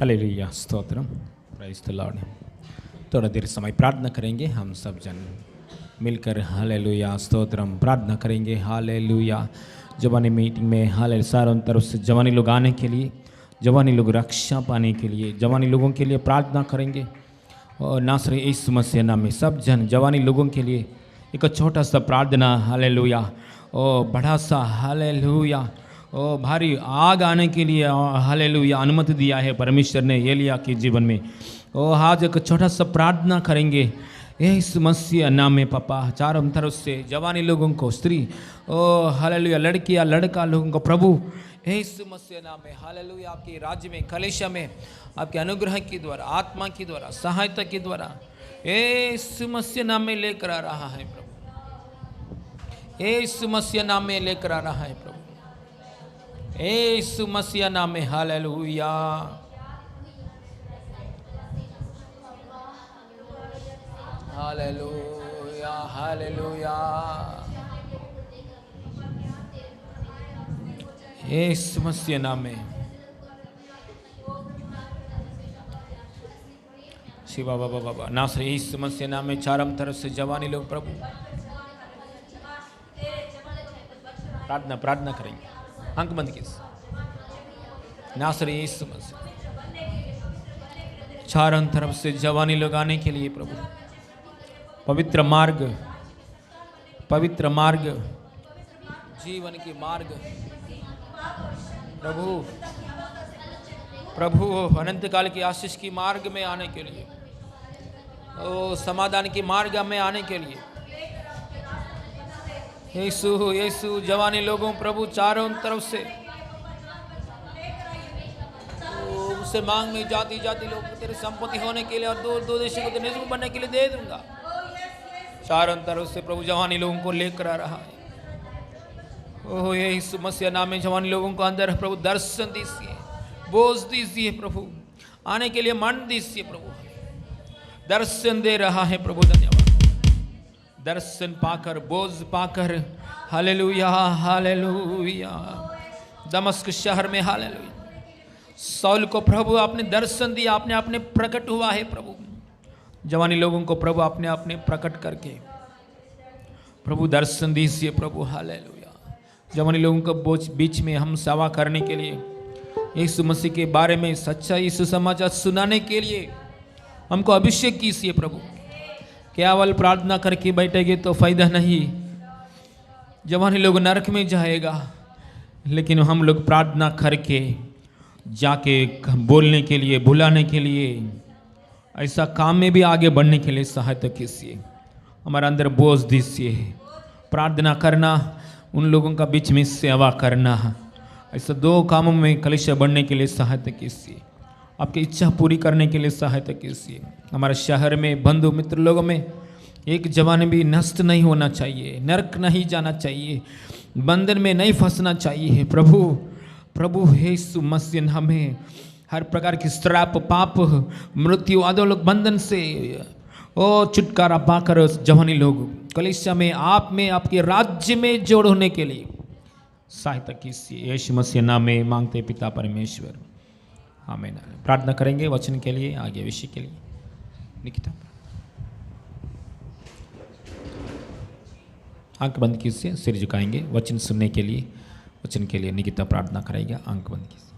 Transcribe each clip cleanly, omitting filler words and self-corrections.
Hallelujah, stotram, praise the Lord. थोड़ा देर समय प्रार्थना करेंगे हम सब जन मिलकर। हालेलुया, स्तोत्रम, प्रार्थना करेंगे। हालेलुया, जवानी मीटिंग में हाले सारों तरफ से जवानी लोग आने के लिए, जवानी लोग रक्षा पाने के लिए, जवानी लोगों के लिए प्रार्थना करेंगे। और नासरी यीशु मसीह नाम में सब जन जवानी लोगों के लिए एक छोटा सा प्रार्थना। हालेलुया, ओ बड़ा सा हालेलुया, ओ भारी आग आने के लिए हालेलुया अनुमति दिया है परमेश्वर ने एलिया के जीवन में। ओ आज एक छोटा सा प्रार्थना करेंगे यीशु मसीह नाम में। पापा चारों तरफ से जवानी लोगों को, स्त्री ओ हालेलुया लड़कियां लड़का लोगों को प्रभु यीशु मसीह नाम में हालेलुया आपके राज्य में, कलीसिया में आपके अनुग्रह के द्वारा, आत्मा के द्वारा, सहायता के द्वारा यीशु मसीह नाम में लेकर आ रहा है प्रभु। यीशु मसीह नाम में लेकर आ रहा है प्रभु। यीशु मसीह नाम में हालेलुया। हालेलुया हालेलुया, यीशु मसीह नाम में। शिवा बाबा बाबा नासरी यीशु मसीह नाम में चारों तरफ से जवानी लोग प्रभु प्रार्थना प्रार्थना करेंगे। अंक बंद कीजिए। नासरी यीशु मसीह चारों तरफ से जवानी लोग आने के लिए प्रभु पवित्र मार्ग, पवित्र मार्ग, जीवन की मार्ग प्रभु, प्रभु अनंत काल की आशीष की मार्ग में आने के लिए, ओ समाधान की मार्ग में आने के लिए यीशु यीशु जवानी लोगों प्रभु चारों तरफ से उसे मांग में जाति जाति लोग तेरे संपत्ति होने के लिए और दो दो देशों को निज़्म बनने के लिए दे दूंगा। चारों तरफ से प्रभु जवानी लोगों को लेकर आ रहा है। ओह यीशु मसीह नाम में जवानी लोगों को अंदर प्रभु दर्शन दीजिए, बोझ दीजिए प्रभु, आने के लिए मन दीजिए प्रभु। दर्शन दे रहा है प्रभु, धन्यवाद। दर्शन पाकर, बोझ पाकर, हालेलुया हालेलुया। दमस्क शहर में हालेलुया सौल को प्रभु आपने दर्शन दिया, आपने अपने प्रकट हुआ है प्रभु। जवानी लोगों को प्रभु आपने अपने प्रकट करके प्रभु दर्शन दीजिए प्रभु। हालेलुया, जवानी लोगों को बीच में हम सेवा करने के लिए, यीशु मसीह के बारे में सच्चा यीशु समाचार सुनाने के लिए हमको अभिषेक कीजिए प्रभु। केवल प्रार्थना करके बैठेंगे तो फायदा नहीं, जवानी लोग नरक में जाएगा। लेकिन हम लोग प्रार्थना करके जाके बोलने के लिए, बुलाने के लिए, ऐसा काम में भी आगे बढ़ने के लिए सहायता कीजिए। हमारे अंदर बोझ दीजिए, प्रार्थना करना, उन लोगों का बीच में सेवा करना, ऐसा दो कामों में कलीसिया बढ़ने के लिए सहायता कीजिए। आपकी इच्छा पूरी करने के लिए सहायता कीजिए। हमारे शहर में, बंधु मित्र लोगों में एक जवान भी नष्ट नहीं होना चाहिए, नरक नहीं जाना चाहिए, बंधन में नहीं फंसना चाहिए प्रभु। प्रभु यीशु मसीह हमें हर प्रकार की श्राप, पाप, मृत्यु आदि लोग बंधन से ओ छुटकारा पाकर जवानी लोग कलीसिया में, आप में, आपके राज्य में जोड़ होने के लिए सहायता कीजिए। यीशु मसीह नाम में मांगते पिता परमेश्वर, आमीन। प्रार्थना करेंगे वचन के लिए, आगे विषय के लिए। निकिता आंख बंद कीजिए, सिर झुकाएंगे वचन सुनने के लिए। वचन के लिए निकिता प्रार्थना करेगा। आंख बंद कीजिए।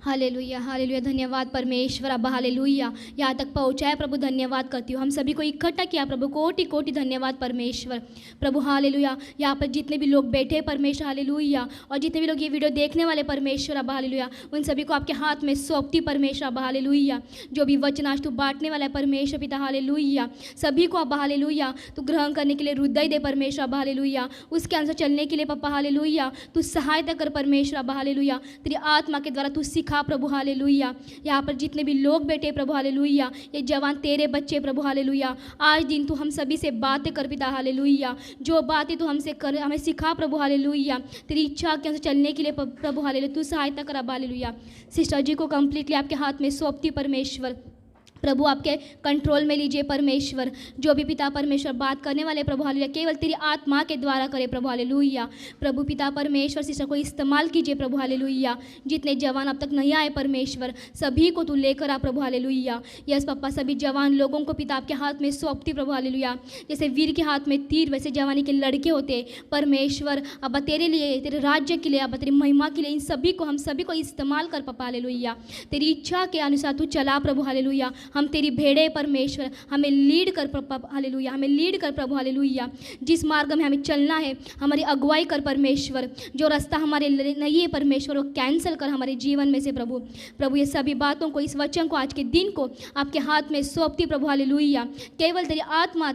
हालेलुया हालेलुया, धन्यवाद परमेश्वर अब्बा, हालेलुया। यहाँ तक पहुँचाए प्रभु, धन्यवाद करती हूँ। हम सभी को इकट्ठा किया प्रभु, कोटि कोटि धन्यवाद परमेश्वर। प्रभु हालेलुया, यहाँ पर जितने भी लोग बैठे परमेश्वर हालेलुया, और जितने भी लोग ये वीडियो देखने वाले परमेश्वर अब्बा हालेलुया, उन सभी को आपके हाथ में सौंपती परमेश्वर अब्बा हालेलुया। जो भी वचन आज तू बांटने वाला है परमेश्वर पिता हालेलुया, सभी को अब्बा हालेलुया तू ग्रहण करने के लिए हृदय दे परमेश्वर अब्बा हालेलुया। उसके अनुसार चलने के लिए पप्पा हालेलुया तू सहायता कर परमेश्वर अब्बा हालेलुया। तेरी आत्मा के द्वारा तू सिखा प्रभु हालेलुया। यहाँ पर जितने भी लोग बैठे प्रभु हालेलुया, ये जवान तेरे बच्चे प्रभु हालेलुया, आज दिन तू हम सभी से बातें कर पिता हालेलुया। जो बातें तू हमसे कर, हमें सिखा प्रभु हालेलुया। तेरी इच्छा के अनुसार चलने के लिए प्रभु हालेलुया तू सहायता कर अब हालेलुया। सिस्टर जी को कंप्लीटली आपके हाथ में सौंपती परमेश्वर। प्रभु आपके कंट्रोल में लीजिए परमेश्वर। जो भी पिता परमेश्वर बात करने वाले प्रभु हालेलुया केवल तेरी आत्मा के द्वारा करे प्रभु हालेलुया। प्रभु पिता परमेश्वर सिस्टर को इस्तेमाल कीजिए प्रभु हालेलुया। जितने जवान अब तक नहीं आए परमेश्वर सभी को तू लेकर आ प्रभु हालेलुया। यस पप्पा सभी जवान लोगों को पिता आपके हाथ में सौंपती प्रभु हालेलुया। जैसे वीर के हाथ में तीर वैसे जवानी के लड़के होते परमेश्वर। अब तेरे लिए तेरे राज्य के लिए अब तेरी महिमा के लिए इन सभी को हम सभी को इस्तेमाल कर पापा हालेलुया। तेरी इच्छा के अनुसार तू चला प्रभु हालेलुया। हम तेरी भेड़े परमेश्वर हमें लीड कर प्रभु हालेलुया। हमें लीड कर प्रभु हालेलुया। जिस मार्ग में हमें चलना है हमारी अगुवाई कर परमेश्वर। जो रास्ता हमारे नहीं है परमेश्वर वो कैंसिल कर हमारे जीवन में से प्रभु। प्रभु ये सभी बातों को इस वचन को आज के दिन को आपके हाथ में सौंपती प्रभु हालेलुया। केवल तेरी आत्मा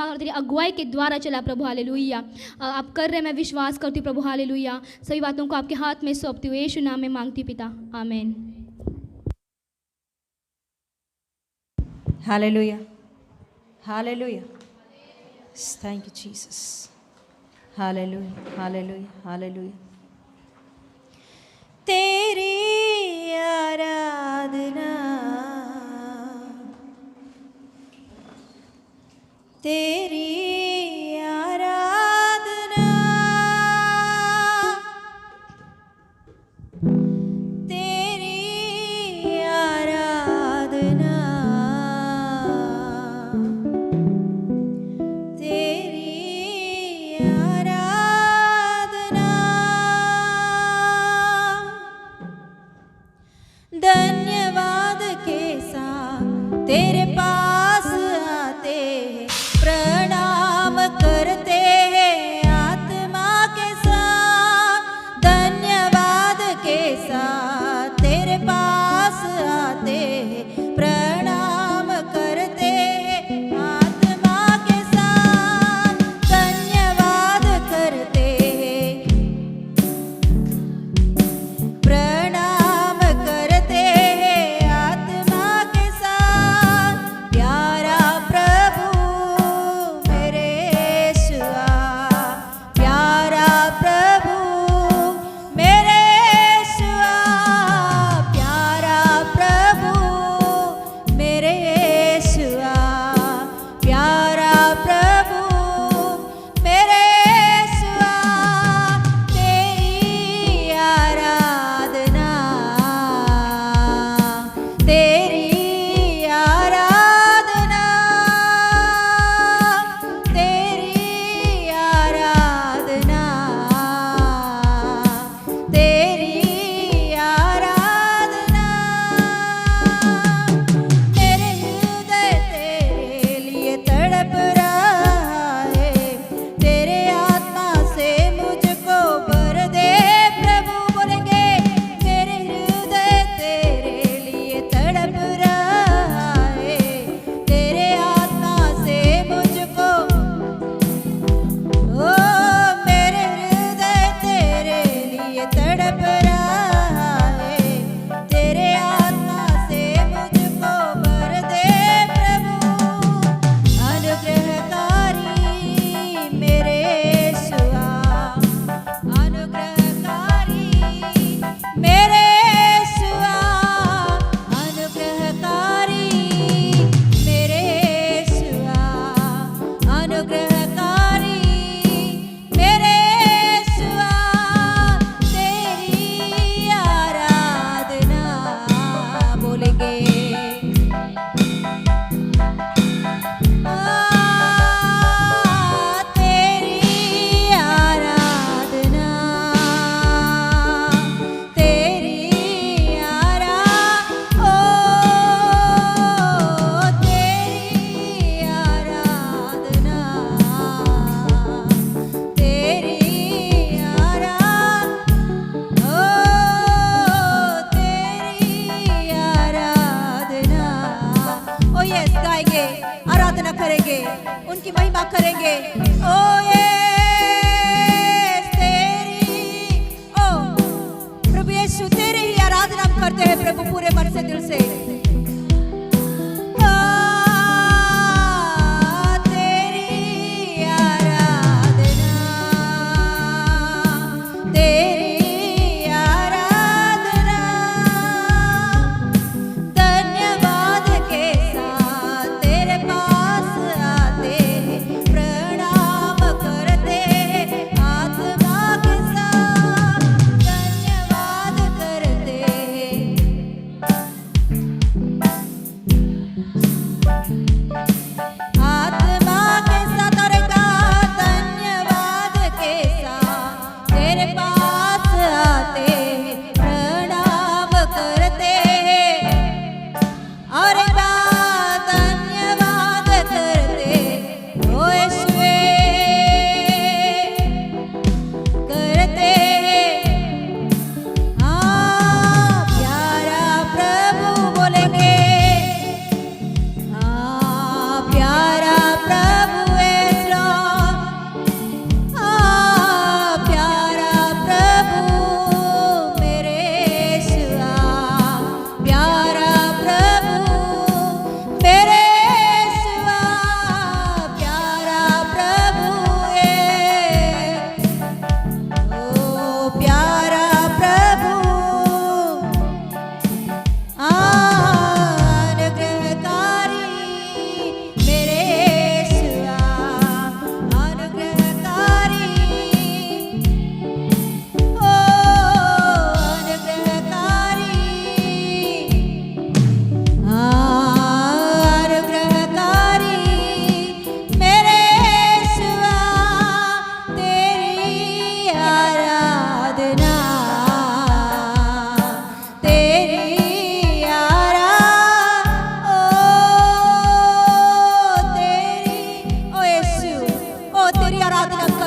और तेरी अगुवाई के द्वारा चला प्रभु हालेलुया। आप कर रहे मैं विश्वास करती प्रभु हालेलुया। सभी बातों को आपके हाथ में सौंपती हूँ यीशु नाम में मांगती पिता आमीन। Hallelujah. Hallelujah. Thank you, Jesus. Hallelujah. Hallelujah. Hallelujah. तेरी आराधना तेरी आराधना तेरी आराधना तेरी आराधना धन्यवाद के साथ तेरे पास आते हैं प्रणाम करते हैं आत्मा के साथ धन्यवाद के साथ तेरे पास आते हैं प्रणाम करते हैं आत्मा के साथ धन्यवाद करते हैं प्रणाम करते हैं आत्मा के साथ प्यारा प्रभु मेरे यीशुआ प्यारा प्रभु मेरे यीशुआ प्यारा प्रभु मेरे यीशुआ प्यारा प्रभु मेरे यीशुआ तेरी आराधना तेरी आराधना तेरी आराधना तेरी आराधना मेरे हृदय तेरे लिए तड़प रहा है तेरे आत्मा से मुझको भर दे प्रभु बोलेंगे मेरे हृदय तेरे लिए तड़प रहा है तेरे आत्मा से मुझको ओ मेरे हृदय तेरे लिए तड़प रहा है तेरे आत्मा से मुझको भर दे प्रभु अनुग्रहकारी मेरे यीशुआ अनुग्रहकारी मेरे यीशुआ अनुग्रहकारी मेरे यीशुआ अनुग्रहकारी मेरे यीशुआ तेरी आराधना बोलेंगे तेरी आराधना तेरी ओ तेरी आराधना तेरी ओ तेरी आराधना ओ यस गाएंगे आराधना करेंगे उनकी महिमा करेंगे ओ यस तेरी ओ प्रभु यीशु तेरी ही आराधना हम करते हैं प्रभु पूरे मन से दिल से तेरी आराधना तेरी आराधना धन्यवाद के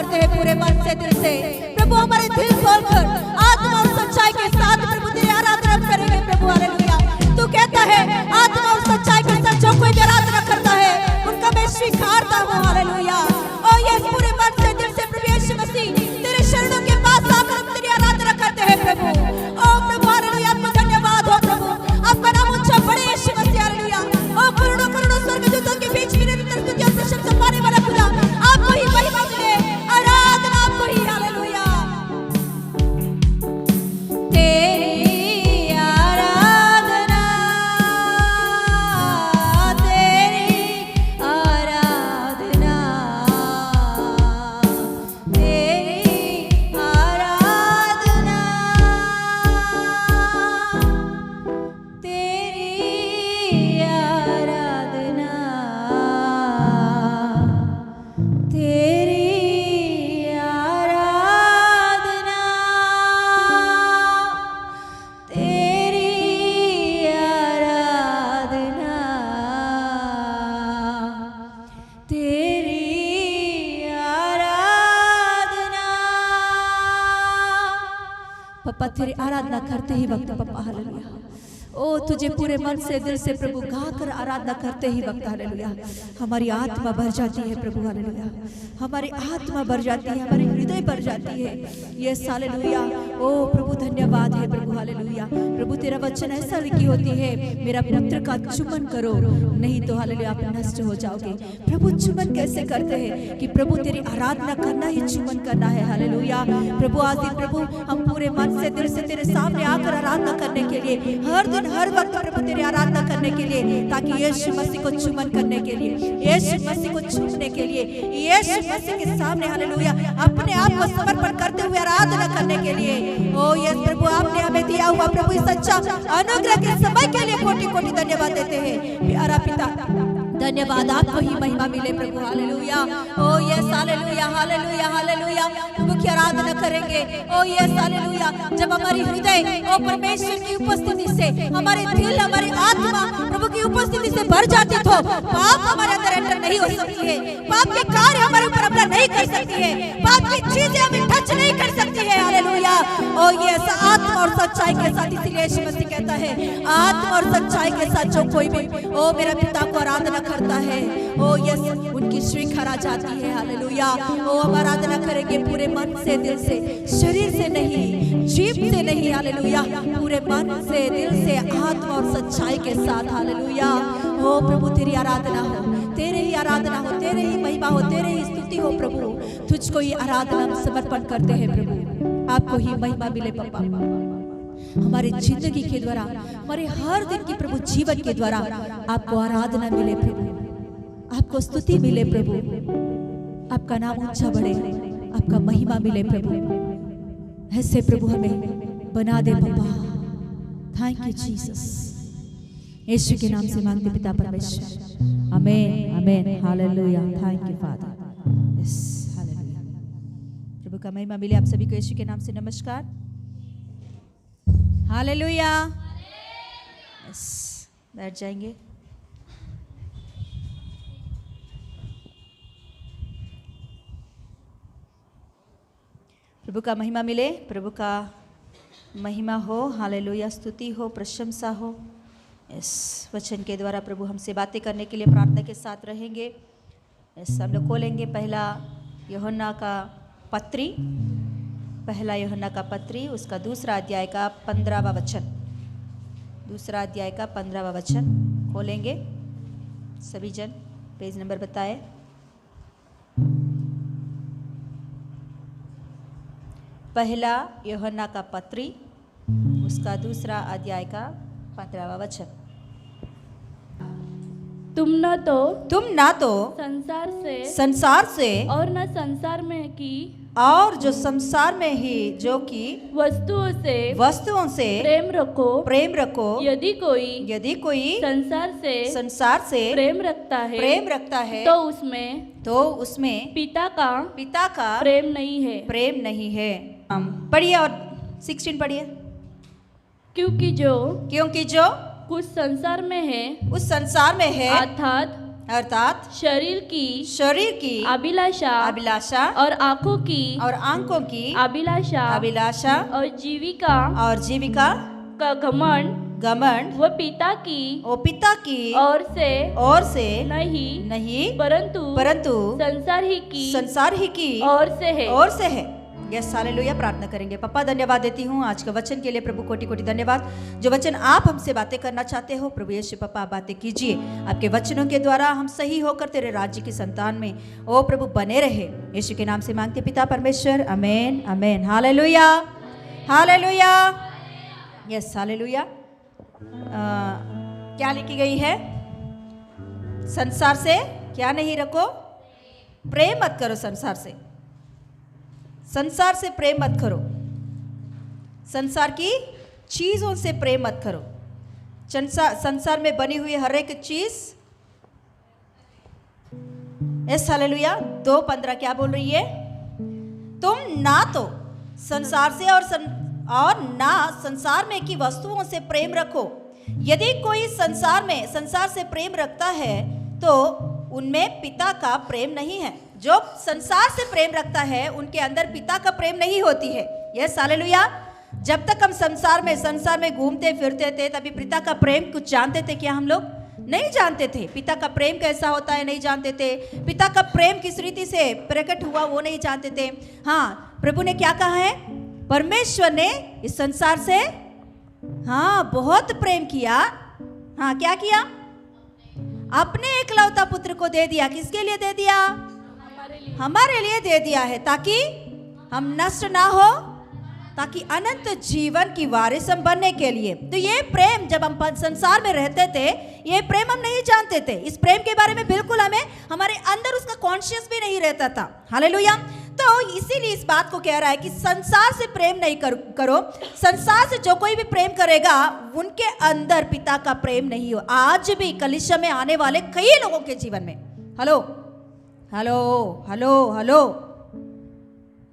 करते हैं पूरे मन से दिल से। प्रभु हमारे दिल खोलकर आत्मा और सच्चाई के साथ प्रभु तेरी आराधना करेंगे प्रभु। हालेलुया। तू कहता है आत्मा और सच्चाई के साथ जो कोई आराधना करता है उनका मैं स्वीकारता हूँ। हालेलुया। और ये पूरे मन से दिल से प्रभु यीशु मसीह तेरे शरणों के पास आकर हम तेरी आराधना करते हैं प्रभु। ओ प्रभु हालेलुया, आपको धन्यवाद हो प्रभु, आपका नाम ऊंचा बड़े यीशु मसीह। हालेलुया। ओ करोड़ों करोड़ों स्वर्गदूतों के बीच में निरंतर स्तुति और प्रशंसा पाने वाला खुदा, आपको ही महिमा मिले, आराधना आपको ही। हालेलुया। तेरी आराधना, तेरी आराधना, तेरी आराधना, तेरी आराधना, तेरी आराधना, तेरी आराधना, तेरी आराधना। पापा तेरी आराधना करते ही वक्त पापा हालेलुया, ओ तुझे पूरे मन से दिल से प्रभु गाकर आराधना करते ही वक्त हालेलुया हमारी आत्मा भर जाती है प्रभु। हालेलुया। हमारी आत्मा भर जाती है, हमारी हृदय भर जाती है। Yes hallelujah. ओ प्रभु धन्यवाद है प्रभु। हालेलुया। प्रभु तेरा वचन ऐसा लिखी होती है, मेरा पुत्र का चुम्बन करो नहीं तो हालेलुया आप नष्ट हो जाओगे। प्रभु चुम्बन कैसे करते हैं कि प्रभु तेरी आराधना करना ही चुम्बन करना है। हालेलुया। प्रभु आज दिन प्रभु हम पूरे मन से दिल से तेरे सामने आकर आराधना करने के लिए, हर दिन हर वक्त प्रभु तेरी आराधना करने के लिए, ताकि यीशु मसीह को चुम्बन करने के लिए, यीशु मसीह को छूने के लिए, यीशु मसीह के सामने हालेलुया अपने आप को समर्पण करते हुए आराधना करने के लिए। ओ यस प्रभु आपने हमें दिया हुआ प्रभु इस सच्चा अनुग्रह के समय के लिए कोटि कोटि धन्यवाद देते हैं प्यारा पिता। धन्यवाद, आपको ही महिमा मिले प्रभु। Hallelujah. Oh yes hallelujah, hallelujah, hallelujah. प्रभु की आराधना करेंगे। Oh yes hallelujah. जब हमारी हृदय ओ परमेश्वर की उपस्थिति से, हमारे दिल हमारी आत्मा प्रभु की उपस्थिति से भर जाती तो पाप हमारे अंदर एंटर नहीं हो सकती है, पाप के कार्य हमारे ऊपर हमला नहीं कर सकती है, पाप की चीजें हमें टच नहीं कर सकती है। हालेलुया। ओ यस आत्मा और सच्चाई के साथ, इसीलिए यीशु मसीह कहता है आत्मा और सच्चाई के साथ जो कोई भी ओ मेरा पिता को आराधना करता है, ओ यस उनकी श्रृंखला जाती है। हालेलुया। ओ हम आराधना करेंगे पूरे मन से दिल से, शरीर से नहीं, जीभ से नहीं। हालेलुया। पूरे मन से दिल से, आत्मा और सच्चाई के साथ। हालेलुया। ओ प्रभु तेरी आराधना हो, तेरे ही आराधना हो, तेरे ही महिमा हो, तेरे ही स्तुति हो प्रभु। तुझको ये आराधना समर्पण करते हैं प्रभु, आपको ही महिमा मिले पापा। हमारी जिंदगी के द्वारा, हमारे हर दिन की प्रभु जीवन के द्वारा आपको आराधना मिले प्रभु, आपको स्तुति मिले प्रभु, आपका नाम ऊंचा बढ़े, आपका महिमा मिले प्रभु। ऐसे प्रभु हमें बना दे पापा। Thank you Jesus. यीशु के नाम से मांगते पिता परमेश्वर, amen, amen, hallelujah. Thank you father. Yes hallelujah. प्रभु का महिमा मिले आप सभी को यीशु के नाम से नमस्कार। हालेलुया। यस बैठ जाएंगे। प्रभु का महिमा मिले, प्रभु का महिमा हो। हालेलुया। स्तुति हो, प्रशंसा हो। इस वचन के द्वारा प्रभु हमसे बातें करने के लिए प्रार्थना के साथ रहेंगे। इस हम लोग खोलेंगे पहला यूहन्ना का पत्री, पहला यूहन्ना का पत्री, उसका दूसरा अध्याय का 15वां वचन, दूसरा अध्याय का 15वां वचन खोलेंगे। सभी जन पेज नंबर बताए। पहला यूहन्ना का पत्री, उसका दूसरा अध्याय का 15वां वचन। तुम ना तो संसार से और न संसार में की और जो संसार में ही जो कि वस्तुओं से प्रेम रखो। यदि कोई संसार से प्रेम रखता है तो उसमें पिता का प्रेम नहीं है। पढ़िए और 16 पढ़िए। क्योंकि जो कुछ संसार में है, अर्थात अर्थात शरीर की अभिलाषा और आंखों की अभिलाषा और जीविका का घमंड वो पिता की ओर से नहीं परंतु संसार ही की ओर से है। Yes hallelujah. प्रार्थना करेंगे। पापा धन्यवाद देती हूँ आज के वचन के लिए प्रभु, कोटि कोटि धन्यवाद। जो वचन आप हमसे बातें करना चाहते हो प्रभु यीशु पापा आप बातें कीजिए। आपके वचनों के द्वारा हम सही होकर तेरे राज्य की संतान में ओ प्रभु बने रहे। यीशु के नाम से मांगते पिता परमेश्वर, amen amen. Hallelujah hallelujah. Yes hallelujah. क्या लिखी गई है? संसार से क्या नहीं रखो, प्रेम मत करो। संसार से प्रेम मत करो। संसार की चीजों से प्रेम मत करो। संसार में बनी हुई हर एक चीज, यस हालेलुया। 2:15 क्या बोल रही है? तुम ना तो संसार से और ना संसार में की वस्तुओं से प्रेम रखो। यदि कोई संसार से प्रेम रखता है तो उनमें पिता का प्रेम नहीं है। जो संसार से प्रेम रखता है उनके अंदर पिता का प्रेम नहीं होती है। Yes hallelujah. जब तक हम संसार में घूमते फिरते थे तभी पिता का प्रेम कुछ जानते थे क्या? हम लोग नहीं जानते थे। पिता का प्रेम कैसा होता है नहीं जानते थे। पिता का प्रेम किस रीति से प्रकट हुआ वो नहीं जानते थे। हाँ, प्रभु ने क्या कहा है? परमेश्वर ने इस संसार से बहुत प्रेम किया। क्या किया? अपने एकलौता पुत्र को दे दिया। किसके लिए दे दिया? हमारे लिए दे दिया है, ताकि हम नष्ट ना हो, ताकि अनंत जीवन की वारिस हम बनने के लिए। तो ये प्रेम जब हम संसार में रहते थे, ये प्रेम हम नहीं जानते थे। इस प्रेम के बारे में बिल्कुल हमारे अंदर उसका कॉन्शियस भी नहीं रहता था। हालेलुया। तो इसीलिए इस बात को कह रहा है कि संसार से प्रेम नहीं करो। संसार से जो कोई भी प्रेम करेगा उनके अंदर पिता का प्रेम नहीं हो। आज भी कलीसिया में आने वाले कई लोगों के जीवन में हेलो हेलो हेलो हेलो,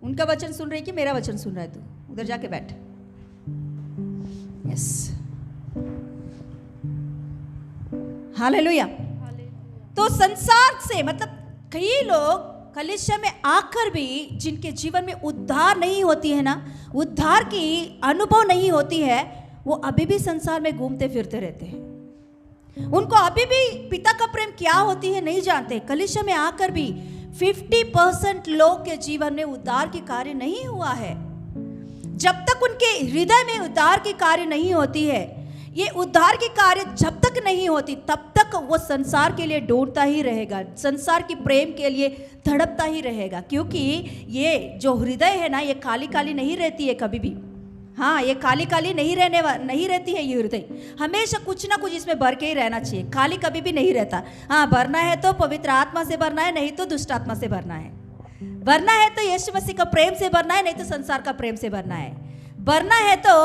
उनका वचन सुन रही कि मेरा वचन सुन रहा है? तू उधर जाके बैठ। Yes hallelujah. तो संसार से मतलब कई लोग कलीसिया में आकर भी जिनके जीवन में उद्धार नहीं होती है ना, उद्धार की अनुभव नहीं होती है, वो अभी भी संसार में घूमते फिरते रहते हैं। उनको अभी भी पिता का प्रेम क्या होती है नहीं जानते। कलीसिया में आकर भी 50% लोग के जीवन में उद्धार की कार्य नहीं हुआ है। जब तक उनके हृदय में उद्धार की कार्य नहीं होती है, ये उद्धार की कार्य जब तक नहीं होती तब तक वो संसार के लिए ढूंढता ही रहेगा, संसार की प्रेम के लिए धड़पता ही रहेगा। क्योंकि ये जो हृदय है ना, ये काली काली नहीं रहती है कभी भी। हाँ, ये काली काली नहीं रहती है। ये हृदय हमेशा कुछ ना कुछ इसमें भर के ही रहना चाहिए। खाली कभी भी नहीं रहता। हाँ, भरना है तो पवित्र आत्मा से भरना है, नहीं तो दुष्ट आत्मा से भरना है। भरना है तो यीशु मसीह का प्रेम से भरना है, नहीं तो संसार का प्रेम से भरना है। भरना है तो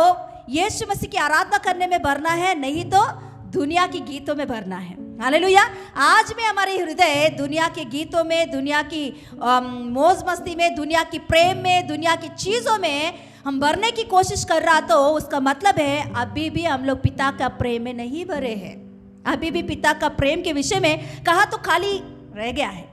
यीशु मसीह की आराधना करने में भरना है, नहीं तो दुनिया की गीतों में भरना है। हालेलुया। आज में हमारे हृदय दुनिया के गीतों में, दुनिया की मौज मस्ती में, दुनिया की प्रेम में, दुनिया की चीज़ों में हम भरने की कोशिश कर रहा, तो उसका मतलब है अभी भी हम लोग पिता का प्रेम में नहीं भरे हैं। अभी भी पिता का प्रेम के विषय में कहा तो खाली रह गया है।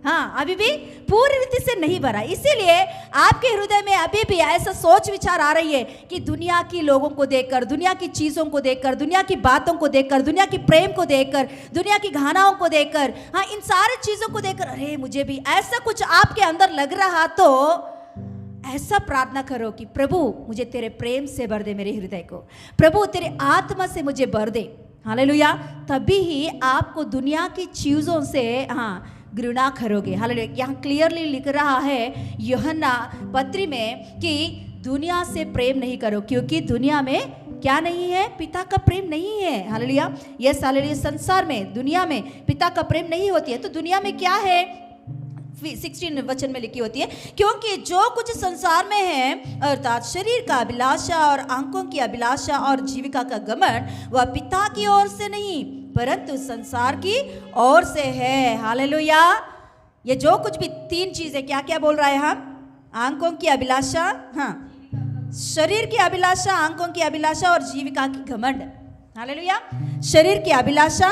हाँ, अभी भी पूरी रीति से नहीं भरा। इसीलिए आपके हृदय में अभी भी ऐसा सोच विचार आ रही है कि दुनिया की लोगों को देखकर, दुनिया की चीज़ों को देखकर, दुनिया की बातों को देखकर, दुनिया की प्रेम को देखकर, दुनिया की घानाओं को देखकर, हाँ, इन सारी चीज़ों को देखकर अरे मुझे भी ऐसा कुछ आपके अंदर लग रहा, तो ऐसा प्रार्थना करो कि प्रभु मुझे तेरे प्रेम से भर दे मेरे हृदय को, प्रभु तेरे आत्मा से मुझे भर दे। हालेलुया। तभी ही आपको दुनिया की चीज़ों से घृणा करोगे। हालेलुया। यहाँ क्लियरली लिख रहा है यूहन्ना पत्री में कि दुनिया से प्रेम नहीं करो, क्योंकि दुनिया में क्या नहीं है? पिता का प्रेम नहीं है। हालेलुया। Yes hallelujah. संसार में, दुनिया में पिता का प्रेम नहीं होती है। तो दुनिया में क्या है? 16 वचन में लिखी होती है, क्योंकि जो कुछ संसार में है अर्थात शरीर का अभिलाषा और आंखों की अभिलाषा और जीविका का घमंड, वह पिता की ओर से नहीं परंतु संसार की ओर से है। हालेलुया। ये जो कुछ भी 3 चीजें क्या क्या बोल रहा है? हम आंखों की अभिलाषा, शरीर की अभिलाषा, आंखों की अभिलाषा और जीविका की घमंड। हालेलुया। शरीर की अभिलाषा,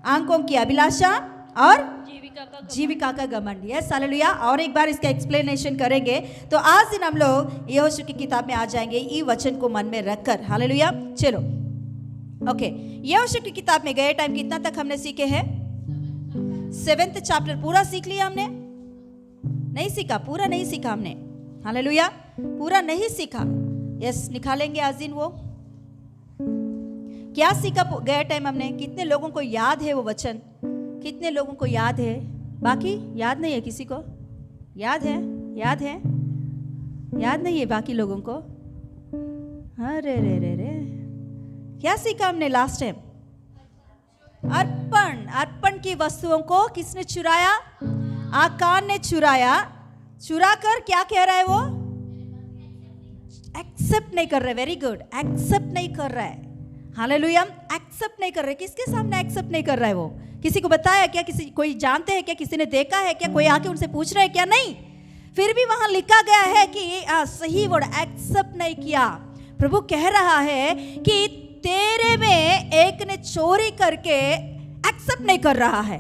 आंखों की अभिलाषा और जीविका का घमंड। Yes hallelujah. और एक बार इसका एक्सप्लेनेशन करेंगे। तो आज दिन हम लोग यहोशू की किताब में आ जाएंगे ई वचन को मन में रखकर। हालेलुया। चलो ओके, यहोशू की किताब में गए टाइम कितना तक हमने सीखे हैं? 7th चैप्टर पूरा सीख लिया हमने? नहीं सीखा, पूरा नहीं सीखा हमने। हालेलुया, पूरा नहीं सीखा। यस, निकालेंगे आज दिन वो क्या सीखा गए टाइम हमने। कितने लोगों को याद है वो वचन? कितने लोगों को याद है? बाकी याद नहीं है? किसी को याद है? याद है? याद नहीं है बाकी लोगों को? अरे रे रे रे, क्या सीखा हमने लास्ट टाइम? अर्पण। अर्पण की वस्तुओं को किसने चुराया? आकान ने चुराया। चुरा कर क्या कह रहा है वो? एक्सेप्ट नहीं कर रहे। वेरी गुड, एक्सेप्ट नहीं कर रहा है। हालेलुया, एक्सेप्ट नहीं कर रहे। किसके सामने एक्सेप्ट नहीं कर रहा है वो? किसी को बताया क्या? किसी कोई जानते हैं क्या? किसी ने देखा है क्या? कोई आके उनसे पूछ रहा है क्या? नहीं। फिर भी वहां लिखा गया है कि सही वर्ड, एक्सेप्ट नहीं किया। प्रभु कह रहा है कि तेरे में एक ने चोरी करके एक्सेप्ट नहीं कर रहा है।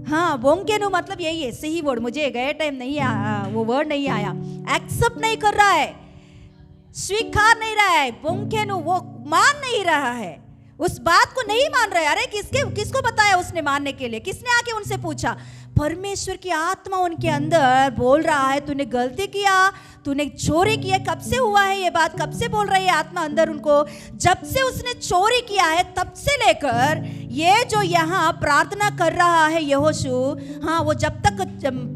हाँ, बोंकेनु मतलब यही है, सही वर्ड। मुझे गए टाइम नहीं वो वर्ड नहीं आया। एक्सेप्ट नहीं कर रहा है, स्वीकार नहीं रहा है। बोंकेनु वो मान नहीं रहा है, उस बात को नहीं मान रहा है। अरे किसको बताया उसने मानने के लिए? किसने आके उनसे पूछा? परमेश्वर की आत्मा उनके अंदर बोल रहा है तूने गलती किया, तूने चोरी किया। कब से हुआ है ये बात? कब से बोल रही है आत्मा अंदर उनको? जब से उसने चोरी किया है तब से लेकर ये जो यहाँ प्रार्थना कर रहा है यहोशू, हाँ, वो जब तक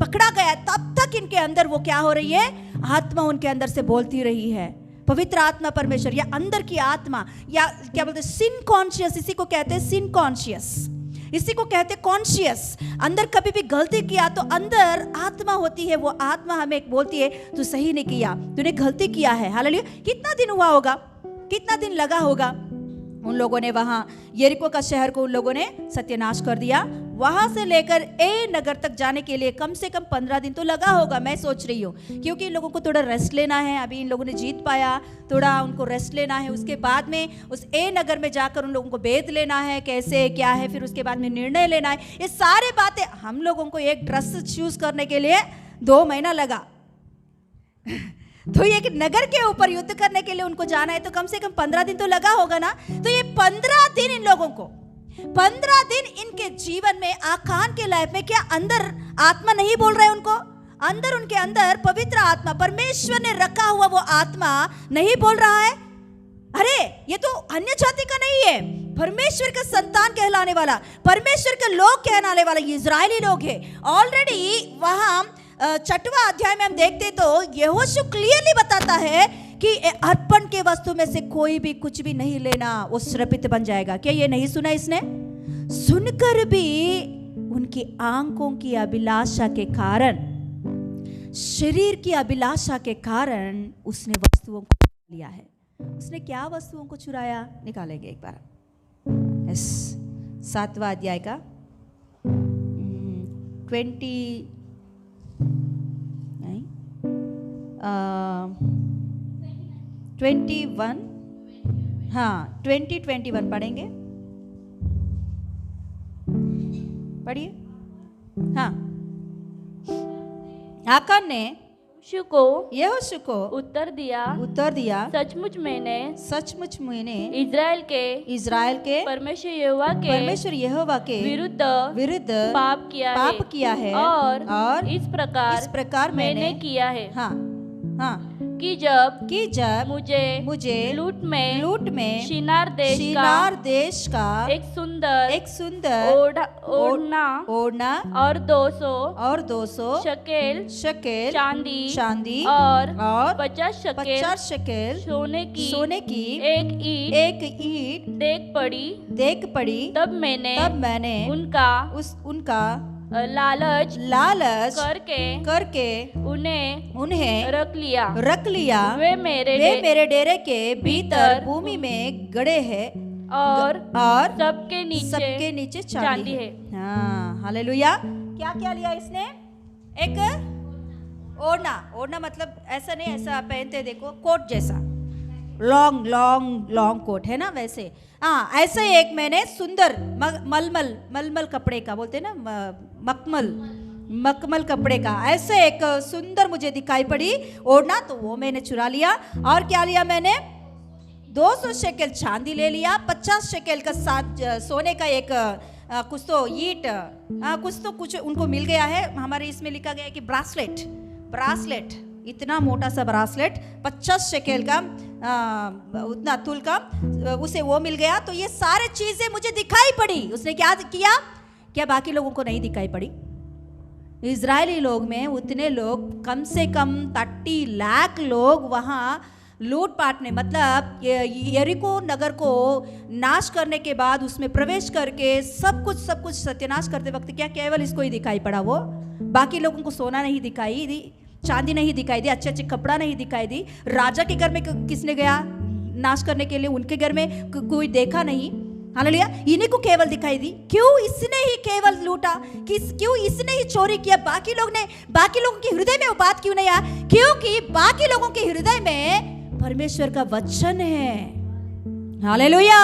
पकड़ा गया तब तक इनके अंदर वो क्या हो रही है? आत्मा उनके अंदर से बोलती रही है। पवित्र आत्मा परमेश्वर या अंदर की आत्मा, या क्या बोलते हैं, सिन कॉन्शियस। इसी को कहते हैं सिन कॉन्शियस, इसी को कहते हैं कॉन्शियस। अंदर कभी भी गलती किया तो अंदर आत्मा होती है, वो आत्मा हमें बोलती है तू सही नहीं किया, तूने गलती किया है। हालेलुया। कितना दिन हुआ होगा? कितना दिन लगा होगा? उन लोगों ने वहां यरीको का शहर को उन लोगों ने सत्यानाश कर दिया। वहां से लेकर ए नगर तक जाने के लिए कम से कम 15 दिन तो लगा होगा, मैं सोच रही हूँ, क्योंकि इन लोगों को थोड़ा रेस्ट लेना है। अभी इन लोगों ने जीत पाया, थोड़ा उनको रेस्ट लेना है। उसके बाद में उस ए नगर में जाकर उन लोगों को भेद लेना है, कैसे क्या है, फिर उसके बाद में निर्णय लेना है। ये सारे बातें हम लोगों को एक ड्रेस चूज करने के लिए 2 महीना लगा। तो एक नगर के ऊपर युद्ध करने के लिए उनको जाना है तो कम से कम 15 दिन तो लगा होगा ना। तो ये 15 दिन इन लोगों को, 15 दिन इनके जीवन में, आकान के लाइफ में, क्या अंदर आत्मा नहीं बोल रहा है उनको? अंदर उनके अंदर पवित्र आत्मा, परमेश्वर ने रखा हुआ वो आत्मा नहीं बोल रहा है? अरे ये तो अन्य जाति का नहीं है, परमेश्वर का संतान कहलाने वाला, परमेश्वर के लोग कहलाने वाला इजरायली लोग है। ऑलरेडी वहां 6वां अध्याय में हम देखते तो यहोशू क्लियरली बताता है कि अर्पण के वस्तु में से कोई भी कुछ भी नहीं लेना, वो श्रापित बन जाएगा। क्या ये नहीं सुना इसने? सुनकर भी उनकी आंखों की अभिलाषा के कारण, शरीर की अभिलाषा के कारण उसने वस्तुओं को लिया है। उसने क्या वस्तुओं को चुराया? निकालेंगे एक बार। 7वां अध्याय का 21, हाँ 21 पढ़ेंगे। पढ़िए। हाँ, आकान ने यहोशू को उत्तर दिया सचमुच मैंने इज़राइल के परमेश्वर यहोवा के विरुद्ध पाप किया है और इस प्रकार मैंने किया है। हाँ हाँ, कि जब मुझे लूट में शिनार देश का एक सुंदर ओढ़ना और 200 शकेल चांदी और 50 शकेल सोने की एक ईंट देख पड़ी। तब मैंने उनका लालच करके उन्हें रख लिया। वे मेरे डेरे के भीतर भूमि में गड़े हैं और सबके नीचे चांदी है। हाँ, हालेलुया। क्या क्या लिया इसने? एक ओढ़ना मतलब ऐसा नहीं, ऐसा पहनते देखो कोट जैसा, लॉन्ग लॉन्ग लॉन्ग कोट है ना, वैसे हाँ ऐसे एक मैंने सुंदर मलमल मलमल कपड़े का बोलते हैं ना, मखमल कपड़े का ऐसे एक सुंदर मुझे दिखाई पड़ी ओढ़ना, तो वो मैंने चुरा लिया। और क्या लिया मैंने, 200 शेकेल चांदी ले लिया, 50 शेकेल का सोने का एक कुछ तो ईट कुछ उनको मिल गया है। हमारे इसमें लिखा गया है कि ब्रासलेट इतना मोटा सा ब्रासलेट 50 शेकेल का उतना तुल का उसे वो मिल गया। तो ये सारे चीजें मुझे दिखाई पड़ी। उसने क्या किया, क्या बाकी लोगों को नहीं दिखाई पड़ी? इजरायली लोग में उतने लोग, कम से कम 30 लाख लोग वहाँ लूटपाट ने, मतलब यरीको नगर को नाश करने के बाद उसमें प्रवेश करके सब कुछ सत्यानाश करते वक्त क्या केवल इसको ही दिखाई पड़ा? वो बाकी लोगों को सोना नहीं दिखाई दी, चांदी नहीं दिखाई दी, अच्छे कपड़ा नहीं दिखाई दी। राजा के घर में किसने गया नाश करने के लिए? उनके घर में कोई देखा नहीं। हालेलुया। इन्हीं को केवल दिखाई दी। क्यों? इसने ही केवल लूटा, क्यों इसने ही चोरी किया? बाकी लोगों के हृदय में वो बात क्यों नहीं आया? क्योंकि बाकी लोगों के हृदय में परमेश्वर का वचन है। हालेलुया।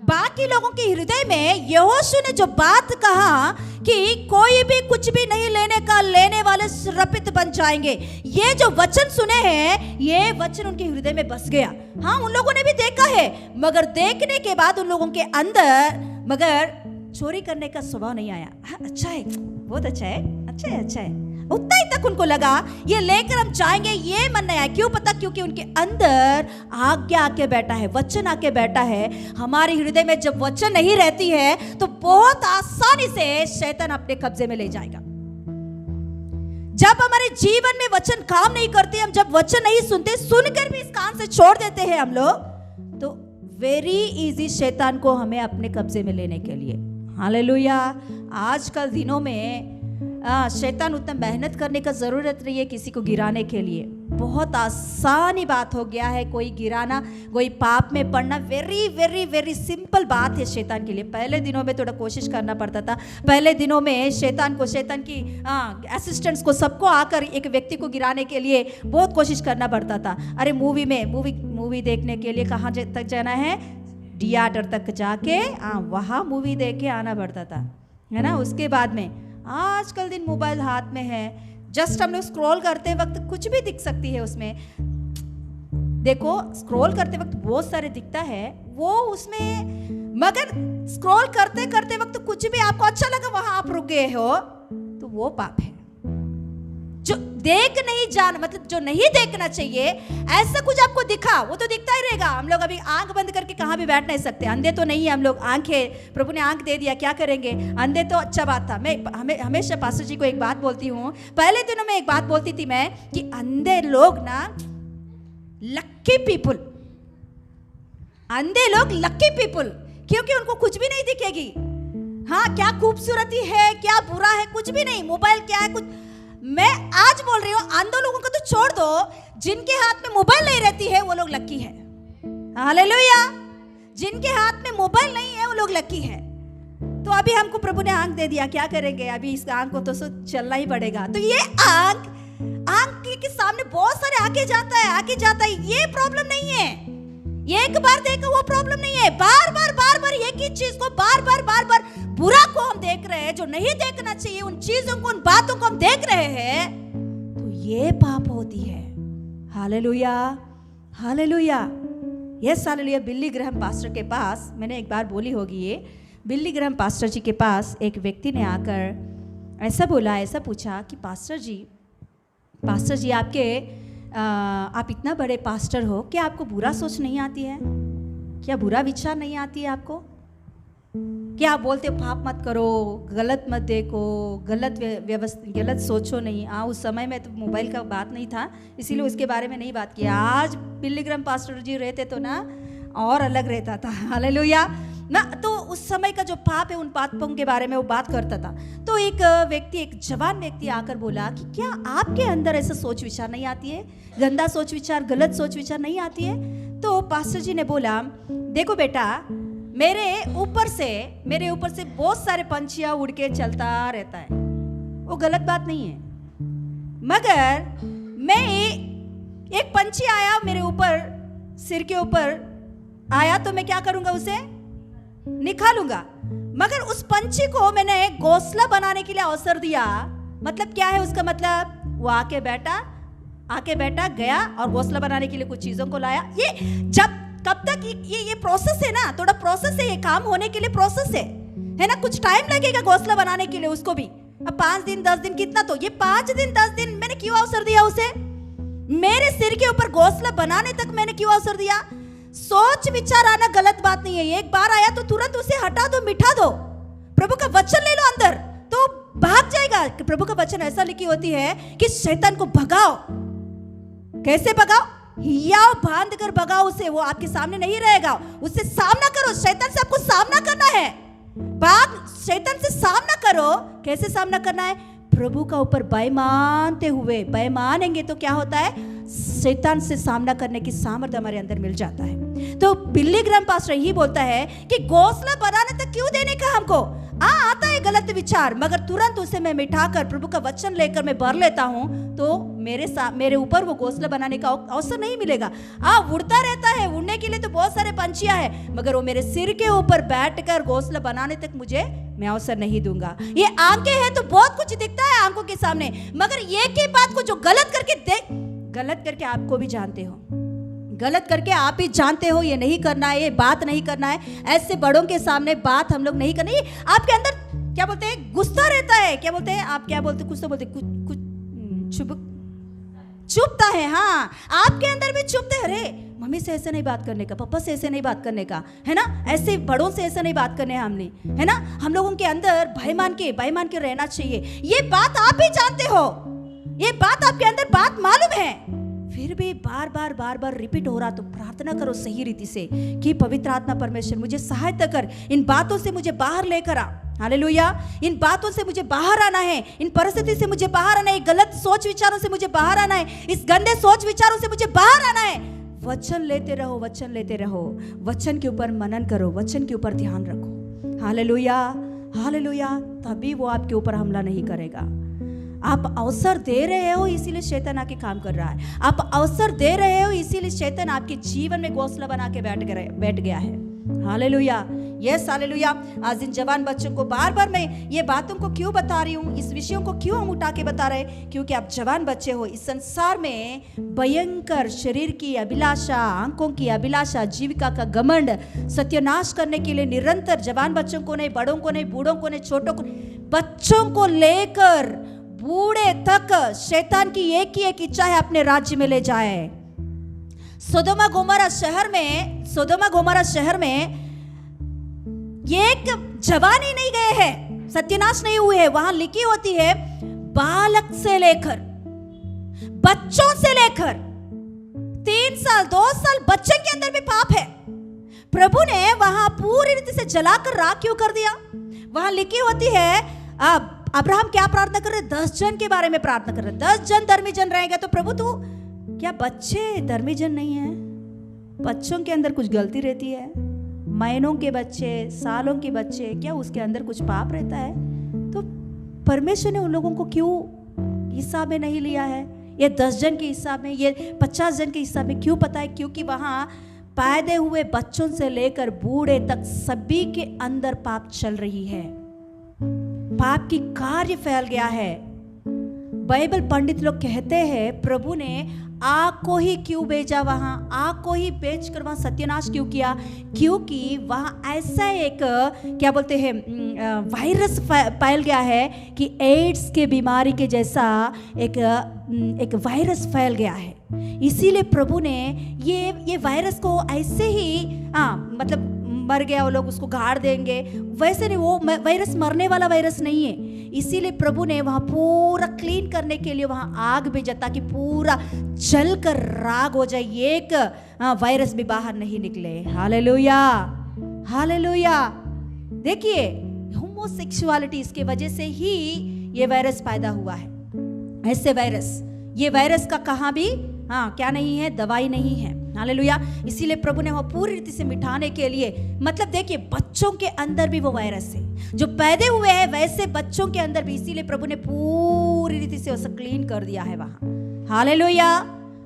बाकी लोगों के हृदय में यहोशू ने जो बात कहा कि कोई भी कुछ भी नहीं लेने वाले श्रापित बन जाएंगे, ये जो वचन सुने हैं, ये वचन उनके हृदय में बस गया। हाँ, उन लोगों ने भी देखा है, मगर देखने के बाद उन लोगों के अंदर मगर चोरी करने का स्वभाव नहीं आया। हाँ, अच्छा है, बहुत अच्छा है, उतना ही तक उनको लगा ये लेकर हम जाएंगे, ये मन नहीं आया। क्यों पता? क्योंकि उनके अंदर आज्ञा आके बैठा है, वचन आके बैठा है। हमारे हृदय में जब वचन नहीं रहती है तो बहुत आसानी से शैतान अपने कब्जे में ले जाएगा। जब हमारे जीवन में वचन काम नहीं करते, हम जब वचन नहीं सुनते, सुनकर भी इस कान से छोड़ देते हैं हम लोग, तो वेरी इजी शैतान को हमें अपने कब्जे में लेने के लिए। हालेलुया। आजकल दिनों में शैतान उतना मेहनत करने का ज़रूरत नहीं है किसी को गिराने के लिए। बहुत आसानी बात हो गया है कोई गिराना, कोई पाप में पड़ना। वेरी वेरी वेरी सिंपल बात है शैतान के लिए। पहले दिनों में थोड़ा कोशिश करना पड़ता था। पहले दिनों में शैतान की असिस्टेंट्स को सबको आकर एक व्यक्ति को गिराने के लिए बहुत कोशिश करना पड़ता था। अरे मूवी देखने के लिए कहाँ तक जाना है? थिएटर तक जाके वहाँ मूवी देख के आना पड़ता था, है ना। उसके बाद में आजकल दिन मोबाइल हाथ में है, जस्ट हम लोग स्क्रॉल करते वक्त कुछ भी दिख सकती है उसमें। देखो, स्क्रॉल करते वक्त बहुत सारे दिखता है वो उसमें, मगर स्क्रॉल करते करते वक्त कुछ भी आपको अच्छा लगा वहां आप रुक गए हो, तो वो पाप है। जो देख नहीं जाना, मतलब जो नहीं देखना चाहिए, ऐसा कुछ आपको दिखा वो तो दिखता ही रहेगा। हम लोग अभी आंख बंद करके कहाँ भी बैठ नहीं सकते, अंधे तो नहीं है हम लोग। आंखें प्रभु ने आंख दे दिया, क्या करेंगे? अंधे तो अच्छा बात था। मैं हमेशा पास्टर जी को एक बात बोलती हूँ, पहले दिनों में एक बात बोलती थी मैं कि अंधे लोग ना लक्की पीपुल, अंधे लोग लक्की पीपुल, क्योंकि उनको कुछ भी नहीं दिखेगी। हाँ, क्या खूबसूरती है, क्या बुरा है, कुछ भी नहीं। मोबाइल क्या है, कुछ। मैं आज बोल रही हूँ, अंधे लोगों को तो छोड़ दो, जिनके हाथ में मोबाइल नहीं रहती है वो लोग लकी है। हालेलुया। जिनके हाथ में मोबाइल नहीं है वो लोग लकी है। तो अभी हमको प्रभु ने आंख दे दिया, क्या करेंगे? अभी इस आंख को तो चलना ही पड़ेगा। तो ये आंख के सामने बहुत सारे आके जाता है, ये प्रॉब्लम नहीं है। एक बार देखो वो प्रॉब्लम नहीं है। बार बार एक ही चीज को बार बार बुरा को हम देख रहे हैं, जो नहीं देखना चाहिए, उन चीजों को, उन बातों को हम देख रहे हैं, तो ये पाप होती है। Hallelujah, hallelujah, yes hallelujah. बिल्ली ग्रहम पास्टर के पास, मैंने एक बार बोली होगी ये, बिल्ली ग्रहम पास्टर जी के पास एक व्यक्ति ने आकर ऐसा बोला, ऐसा पूछा कि पास्टर जी आप इतना बड़े पास्टर हो, क्या आपको बुरा सोच नहीं आती है? क्या बुरा विचार नहीं आती है आपको? क्या आप बोलते हो पाप मत करो, गलत मत देखो, गलत सोचो नहीं? उस समय में तो मोबाइल का बात नहीं था, इसीलिए उसके बारे में नहीं बात किया। आज बिल्ली ग्रहम पास्टर जी रहते तो ना और अलग रहता था। हालेलुया ना। तो उस समय का जो पाप है, उन पापों के बारे में वो बात करता था। तो एक जवान व्यक्ति आकर बोला कि क्या आपके अंदर ऐसा सोच विचार नहीं आती है? गंदा सोच विचार, गलत सोच विचार नहीं आती है? तो पास्टर जी ने बोला, देखो बेटा, मेरे ऊपर से बहुत सारे पंछियां उड़ के चलता रहता है, वो गलत बात नहीं है। मगर मैं एक पंछी आया मेरे ऊपर सिर के ऊपर आया तो मैं क्या करूंगा, उसे निकालूंगा। मगर उस पंछी को मैंने घोंसला बनाने के लिए अवसर दिया। मतलब क्या है उसका मतलब? वो आके बैठा गया और घोंसला बनाने के लिए कुछ चीजों को लाया। ये जब कब तक ये प्रोसेस है ना, थोड़ा प्रोसेस है, ये काम होने के लिए प्रोसेस है ना, कुछ टाइम लगेगा घोंसला बनाने के लिए उसको भी। अब 5 दिन 10 दिन कितना, तो ये 5 दिन 10 दिन मैंने क्यों अवसर दिया उसे? मेरे सिर के ऊपर घोंसला बनाने तक मैंने क्यों अवसर दिया? सोच विचार आना गलत बात नहीं है। एक बार आया तो तुरंत उसे हटा दो, मिटा दो। प्रभु का वचन ले लो अंदर तो भाग जाएगा। प्रभु का वचन ऐसा लिखी होती है कि शैतान को भगाओ। कैसे भगाओ? हियाव बांध कर भगाओ उसे, वो आपके सामने नहीं रहेगा। उससे सामना करो, शैतान से आपको सामना करना है। शैतान से सामना करो। कैसे सामना करना है? प्रभु का ऊपर भय मानते हुए। भय मानेंगे तो क्या होता है? शैतान से सामना करने की सामर्थ्य हमारे अंदर मिल जाता है। तो बिल्ली ग्राहम पास्टर यही बोलता है कि घोंसला बनाने तक क्यों देने का हमको? आता है गलत विचार, मगर तुरंत उसे मैं मिटाकर प्रभु का वचन लेकर मैं भर लेता हूं, तो मेरे ऊपर वो घोंसला बनाने का अवसर नहीं मिलेगा। उड़ता रहता है, उड़ने के लिए तो बहुत सारे पंछियां हैं, मगर वो मेरे सिर के ऊपर बैठकर घोंसला बनाने तक मैं अवसर नहीं दूंगा। ये आंखें हैं तो बहुत कुछ दिखता है आंखों के सामने, मगर एक ही बात को जो गलत करके आपको भी जानते हो, गलत करके आप ही जानते हो ये नहीं करना है, ये बात नहीं करना है, ऐसे बड़ों के सामने बात हम लोग नहीं करना। ये आपके अंदर क्या बोलते हैं, गुस्सा रहता है। क्या बोलते हैं आप? क्या बोलते? कुछ तो बोलते, कुछ चुपता है। हाँ, आपके अंदर भी चुपते। अरे मम्मी से ऐसे नहीं बात करने का, पापा से ऐसे नहीं बात करने का, है ना, ऐसे बड़ों से ऐसे नहीं बात करने हमने, है ना। हम लोगों के अंदर भय मान के रहना चाहिए। ये बात आप ही जानते हो, ये बात आपके अंदर बात मालूम है, फिर भी बार बार रिपीट हो रहा, तो प्रार्थना करो सही रीति से कि पवित्र आत्मा परमेश्वर मुझे सहायता कर, इन बातों से मुझे बाहर लेकर आ। हालेलुया। इन बातों से मुझे बाहर आना है, इन परिस्थिति से मुझे बाहर आना है, गलत सोच विचारों से मुझे बाहर आना है, इस गंदे सोच विचारों से मुझे बाहर आना है। वचन लेते रहो, वचन लेते रहो, वचन के ऊपर मनन करो, वचन के ऊपर ध्यान रखो। Hallelujah, hallelujah. तभी वो आपके ऊपर हमला नहीं करेगा। आप अवसर दे रहे हो इसीलिए शैतान आके काम कर रहा है। आप अवसर दे रहे हो इसीलिए शैतान आपके जीवन में घोंसला बना के बैठ गया है। Hallelujah, yes hallelujah. आज इन जवान बच्चों को बार बार मैं ये बातों को क्यों बता रही हूँ, इस विषयों को क्यों हम उठा के बता रहे हैं? क्योंकि आप जवान बच्चे हो। इस संसार में भयंकर शरीर की अभिलाषा, आंखों की अभिलाषा, जीविका का घमंड सत्यानाश करने के लिए निरंतर जवान बच्चों को नहीं, बड़ों को नहीं, बूढ़ों को नहीं, छोटों को, बच्चों को लेकर बूढ़े तक शैतान की एक ही एक इच्छा है, अपने राज्य में ले जाए। सोदोमा गोमोरा शहर में एक जवान ही नहीं गए हैं, सत्यानाश नहीं हुए हैं। वहां लिखी होती है बालक से लेकर, बच्चों से लेकर 3 साल 2 साल बच्चे के अंदर भी पाप है। प्रभु ने वहां पूरी रीति से जलाकर राख क्यों कर दिया? वहां लिखी होती है, अब अब्राहम क्या प्रार्थना कर रहे? 10 जन के बारे में प्रार्थना कर रहे। 10 जन धर्मी जन रहेगा तो प्रभु तू, क्या बच्चे धर्मी जन नहीं है? बच्चों के अंदर कुछ गलती रहती है, महीनों के बच्चे, सालों के बच्चे, क्या उसके अंदर कुछ पाप रहता है? तो परमेश्वर ने उन लोगों को क्यों हिसाब में नहीं लिया है? ये 10 जन के हिसाब में, ये 50 जन के हिसाब में क्यों? पता है, क्योंकि वहां पैदा हुए बच्चों से लेकर बूढ़े तक सभी के अंदर पाप चल रही है, पाप की कार्य फैल गया है। बाइबल पंडित लोग कहते हैं प्रभु ने आग को ही क्यों भेजा वहां, आग को ही बेचकर वहां सत्यानाश क्यों किया? क्योंकि वहां ऐसा एक क्या बोलते हैं वायरस फैल गया है कि एड्स के बीमारी के जैसा एक वायरस फैल गया है। इसीलिए प्रभु ने ये वायरस को ऐसे ही मतलब मर गया वो लोग उसको गाड़ देंगे, वैसे नहीं, वो वायरस मरने वाला वायरस नहीं है। इसीलिए प्रभु ने वहां पूरा क्लीन करने के लिए वहां आग भेजा ताकि पूरा जल कर राख हो जाए, एक वायरस भी बाहर नहीं निकले। Hallelujah, hallelujah. देखिए होमोसेक्सुअलिटी, इसके वजह से ही ये वायरस पैदा हुआ है। ऐसे ये वायरस का कहाँ भी क्या नहीं है, दवाई नहीं है। हालेलुया। इसीलिए प्रभु ने वो पूरी रीति से मिटाने के लिए, मतलब देखिए बच्चों के अंदर भी वो वायरस है जो पैदा हुए हैं, वैसे बच्चों के अंदर भी, इसीलिए प्रभु ने पूरी रीति से उसे क्लीन कर दिया है वहां। Hallelujah,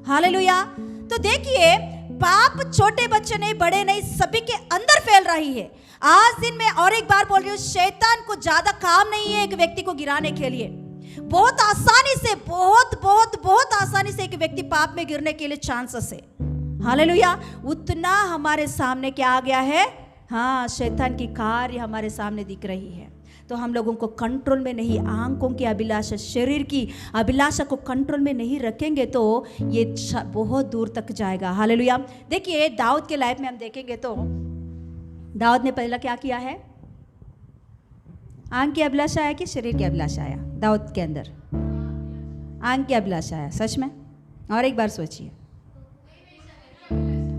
hallelujah. तो देखिए पाप छोटे बच्चे नहीं, बड़े नहीं, सभी के अंदर फैल रही है। आज दिन में और एक बार बोल रही हूँ, शैतान को ज्यादा काम नहीं है एक व्यक्ति को गिराने के लिए। बहुत आसानी से, बहुत आसानी से एक व्यक्ति पाप में गिरने के लिए चांसेस है। हालेलुया। उतना हमारे सामने क्या आ गया है, हाँ, शैतान की कार्य हमारे सामने दिख रही है। तो हम लोगों को कंट्रोल में नहीं, आंखों की अभिलाषा, शरीर की अभिलाषा को कंट्रोल में नहीं रखेंगे तो ये बहुत दूर तक जाएगा। हालेलुया। देखिए दाऊद के लाइफ में हम देखेंगे तो दाऊद ने पहला क्या किया है, आंख की अभिलाषा आया कि शरीर की अभिलाषा आया? दाऊद के अंदर आंख की अभिलाषा आया, सच में। और एक बार सोचिए,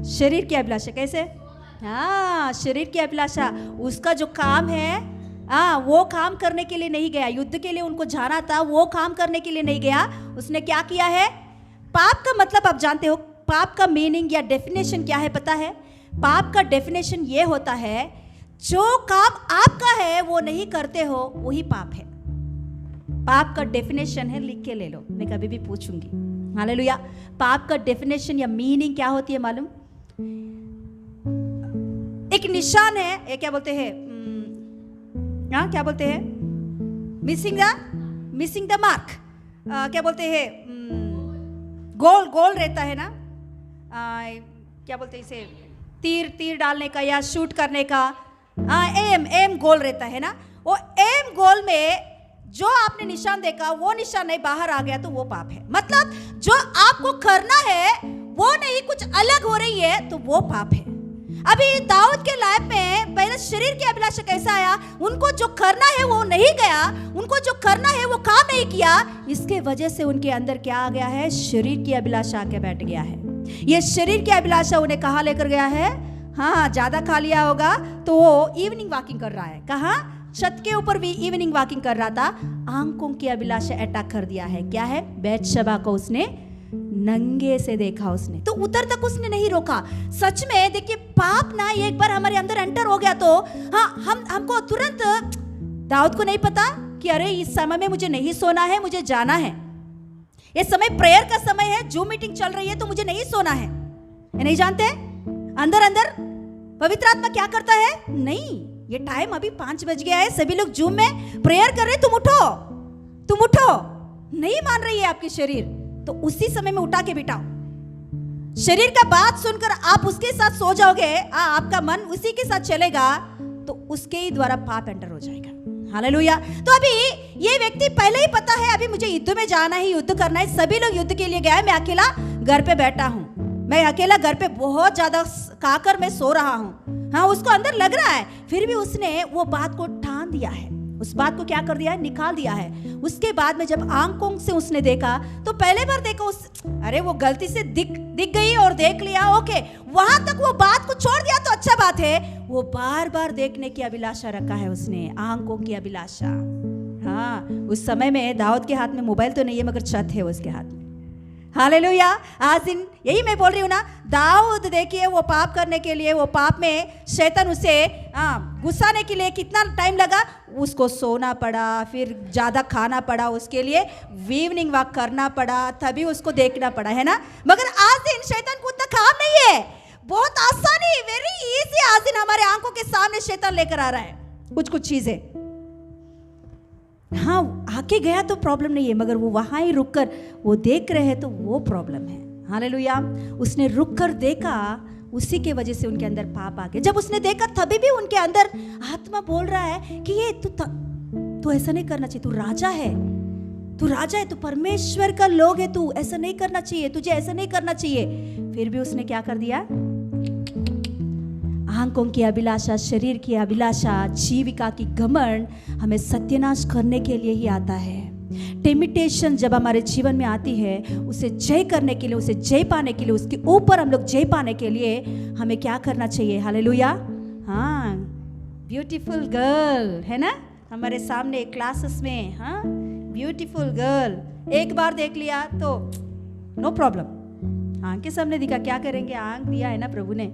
शरीर की अभिलाषा कैसे? हाँ, शरीर की अभिलाषा, उसका जो काम है, वो काम करने के लिए नहीं गया। युद्ध के लिए उनको जाना था, वो काम करने के लिए नहीं गया। उसने क्या किया है? पाप का मतलब आप जानते हो, पाप का मीनिंग या डेफिनेशन क्या है पता है? पाप का डेफिनेशन ये होता है, जो काम आपका है वो नहीं करते हो, वही पाप है। पाप का डेफिनेशन है, लिख के ले लो, मैं कभी भी पूछूंगी। हालेलुया। पाप का डेफिनेशन या मीनिंग क्या होती है मालूम? एक निशान है, ये क्या बोलते हैं, क्या बोलते हैं, मिसिंग द मार्क, क्या बोलते हैं, गोल रहता है ना, क्या बोलते हैं इसे, तीर डालने का या शूट करने का, एम गोल रहता है ना। वो एम गोल में जो आपने निशान देखा, वो निशान नहीं बाहर आ गया तो वो पाप है। मतलब जो आपको करना है वो नहीं, कुछ अलग हो रही है तो वो पाप है। अभी दाऊद के लाइफ में पहले शरीर की अभिलाषा कैसा आया? उनको जो करना है वो नहीं गया, उनको जो करना है वो काम नहीं किया। इसके वजह से उनके अंदर क्या आ गया है? शरीर की अभिलाषा आके बैठ गया है। ये शरीर की अभिलाषा उन्हें कहाँ लेकर गया है? हाँ, ज्यादा खा लिया होगा तो वो इवनिंग वॉकिंग कर रहा है। कहाँ? छत के ऊपर भी इवनिंग वॉकिंग कर रहा था। आंखों की अभिलाषा अटैक कर दिया है। क्या है? बैतशबा को उसने नंगे से देखा उसने, तो उधर तक उसने नहीं रोका। सच में देखिए, पाप ना एक बार हमारे अंदर एंटर हो गया तो हाँ, हमको तुरंत, दाऊद को नहीं पता कि अरे इस समय में मुझे नहीं सोना है, मुझे जाना है, ये समय प्रेयर का समय है, जूम मीटिंग चल रही है तो मुझे नहीं सोना है। ये नहीं जानते अंदर पवित्र आत्मा क्या करता है? नहीं, ये टाइम अभी 5 बज गया है, सभी लोग जूम में प्रेयर कर रहे, तुम उठो। नहीं मान रही है आपकी शरीर, तो उसी समय में उठा के बिठाओ। शरीर का बात सुनकर आप उसके साथ सो जाओगे, आपका मन उसी के साथ चलेगा, तो उसके ही द्वारा पाप एंटर हो जाएगा। हालेलुया। तो अभी ये व्यक्ति पहले ही पता है अभी मुझे युद्ध में जाना है, युद्ध करना है, सभी लोग युद्ध के लिए गए, मैं अकेला घर पे बैठा हूँ, मैं अकेला घर पे बहुत ज्यादा काकर मैं सो रहा हूँ। हाँ, उसको अंदर लग रहा है, फिर भी उसने वो बात को ठान दिया है, उस बात को क्या कर दिया है? निकाल दिया है। उसके बाद में जब आंखों से उसने देखा तो पहले बार देखा अरे वो गलती से दिख गई और देख लिया, ओके, वहां तक वो बात को छोड़ दिया तो अच्छा बात है। वो बार बार देखने की अभिलाषा रखा है उसने, आंखों की अभिलाषा। हाँ, उस समय में दाऊद के हाथ में मोबाइल तो नहीं है, मगर छत है उसके हाथ में। हालेलुया। आज दिन यही मैं बोल रही हूँ ना, दाऊद देखिए वो पाप करने के लिए, वो पाप में शैतान उसे गुस्साने के लिए कितना टाइम लगा, उसको सोना पड़ा, फिर ज़्यादा खाना पड़ा, उसके लिए इवनिंग वॉक करना पड़ा, तभी उसको देखना पड़ा, है ना। मगर आज दिन शैतान को उतना काम नहीं है, बहुत आसानी, वेरी इजी आज दिन हमारे आंखों के सामने शैतान लेकर आ रहा है कुछ चीज़ें। हाँ, आके गया तो प्रॉब्लम नहीं है, मगर वो वहाँ ही रुककर वो देख रहे हैं तो वो प्रॉब्लम है। हालेलुया। उसने रुककर देखा, उसी के वजह से उनके अंदर पाप आ गया। जब उसने देखा तभी भी उनके अंदर आत्मा बोल रहा है कि ये तू ऐसा नहीं करना चाहिए, तू राजा है, तू परमेश्वर का लोग है, तू ऐसा नहीं करना चाहिए, तुझे ऐसा नहीं करना चाहिए। फिर भी उसने क्या कर दिया? आंखों की अभिलाषा, शरीर की अभिलाषा, जीविका की घमंड हमें सत्यानाश करने के लिए ही आता है। टेम्पटेशन जब हमारे जीवन में आती है, उसे जय करने के लिए, उसे जय पाने के लिए, उसके ऊपर हम लोग जय पाने के लिए हमें क्या करना चाहिए? हालेलुया। हाँ, ब्यूटीफुल गर्ल है ना हमारे सामने क्लासेस में। हाँ, ब्यूटीफुल गर्ल, एक बार देख लिया तो नो प्रॉब्लम, आंख के सामने दिखा, क्या करेंगे, आंख दिया है ना प्रभु ने।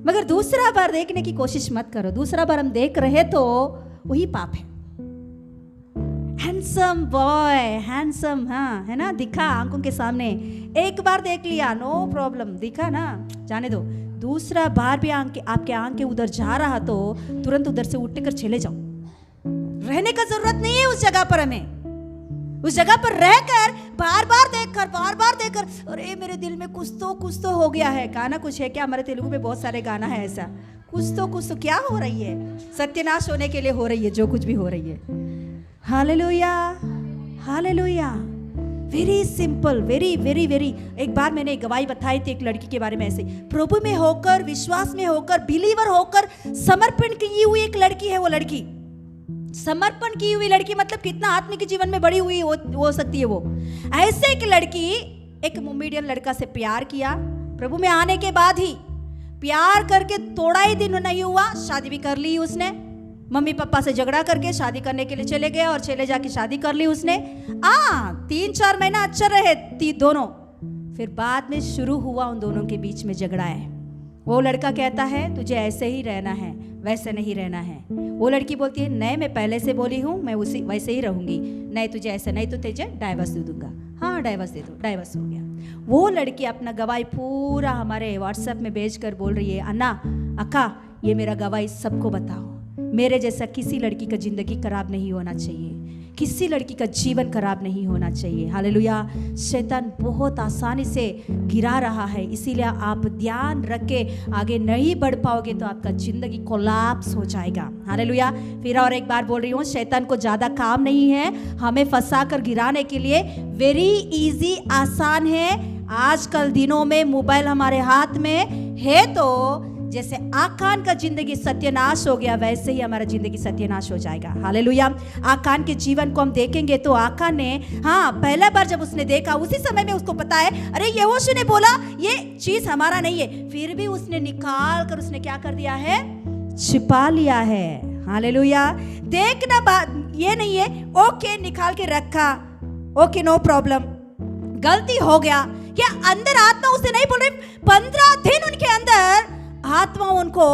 मगर दूसरा बार देखने की कोशिश मत करो। दूसरा बार हम देख रहे तो वही पाप है। हैंडसम बॉय, हैंडसम, हाँ, है ना, दिखा आंखों के सामने, एक बार देख लिया, नो प्रॉब्लम, दिखा ना, जाने दो। दूसरा बार भी आपके आंख के उधर जा रहा तो तुरंत उधर से उठ कर चले जाओ। रहने का जरूरत नहीं है उस जगह पर, हमें उस जगह पर रहकर बार बार देखकर अरे मेरे दिल में कुछ तो हो गया है। गाना कुछ है क्या? हमारे तेलुगु में बहुत सारे गाना है ऐसा, कुछ तो क्या हो रही है, सत्यानाश होने के लिए हो रही है जो कुछ भी हो रही है। Hallelujah, hallelujah. Very simple, very very very. एक बार मैंने एक गवाही बताई थी एक लड़की के बारे में, ऐसे प्रभु में होकर, विश्वास में होकर, बिलीवर होकर समर्पण की हुई एक लड़की है। वो लड़की समर्पण की हुई लड़की मतलब कितना आत्मिक जीवन में बड़ी हुई हो सकती है वो। ऐसे एक लड़की एक मीडियम लड़का से प्यार किया, प्रभु में आने के बाद ही प्यार करके थोड़ा ही दिन नहीं हुआ शादी भी कर ली उसने। मम्मी पापा से झगड़ा करके शादी करने के लिए चले गए और चले जाके शादी कर ली उसने। 3-4 महीना अच्छा रहे दोनों, फिर बाद में शुरू हुआ उन दोनों के बीच में झगड़ा है। वो लड़का कहता है तुझे ऐसे ही रहना है, वैसे नहीं रहना है। वो लड़की बोलती है नहीं, मैं पहले से बोली हूँ, मैं उसी वैसे ही रहूंगी, नहीं तुझे ऐसे, नहीं तो तुझे डाइवर्स दे दूंगा। हाँ डाइवर्स दे दो, डाइवर्स हो गया। वो लड़की अपना गवाही पूरा हमारे व्हाट्सएप में भेजकर बोल रही है, अन्ना अक्का ये मेरा गवाही सबको बताओ, मेरे जैसा किसी लड़की का जिंदगी खराब नहीं होना चाहिए, किसी लड़की का जीवन खराब नहीं होना चाहिए। हालेलुया। शैतान बहुत आसानी से गिरा रहा है, इसीलिए आप ध्यान रख के आगे नहीं बढ़ पाओगे तो आपका जिंदगी कोलैप्स हो जाएगा। हालेलुया। फिर और एक बार बोल रही हूँ, शैतान को ज़्यादा काम नहीं है हमें फंसा कर गिराने के लिए। वेरी इजी, आसान है। आजकल दिनों में मोबाइल हमारे हाथ में है तो जैसे आकान का जिंदगी सत्यानाश हो गया वैसे ही हमारा जिंदगी सत्यानाश हो जाएगा। हालेलुया। आकान के जीवन को हम देखेंगे तो आकान ने पहला बार जब उसने देखा उसी समय में उसको पता है अरे यहोशू ने बोला ये चीज हमारा नहीं है, फिर भी उसने निकाल कर उसने क्या कर दिया है, छिपा लिया है। हालेलुया। देखना बात ये नहीं है ओके निकाल के रखा, ओके नो प्रॉब्लम, गलती हो गया क्या अंदर आत्मा उसे नहीं बोल रही। 15 दिन उनके अंदर आत्मा उनको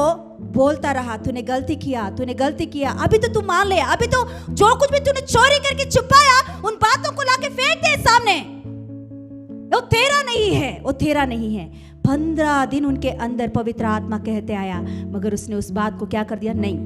बोलता रहा तूने गलती किया, तूने गलती किया, अभी तो तू मान ले, अभी तो जो कुछ भी तूने चोरी करके छुपाया उन बातों को लाके फेंक दे सामने, वो तेरा नहीं है, वो तेरा नहीं है। 15 दिन उनके अंदर पवित्र आत्मा कहते आया, मगर उसने उस बात को क्या कर दिया, नहीं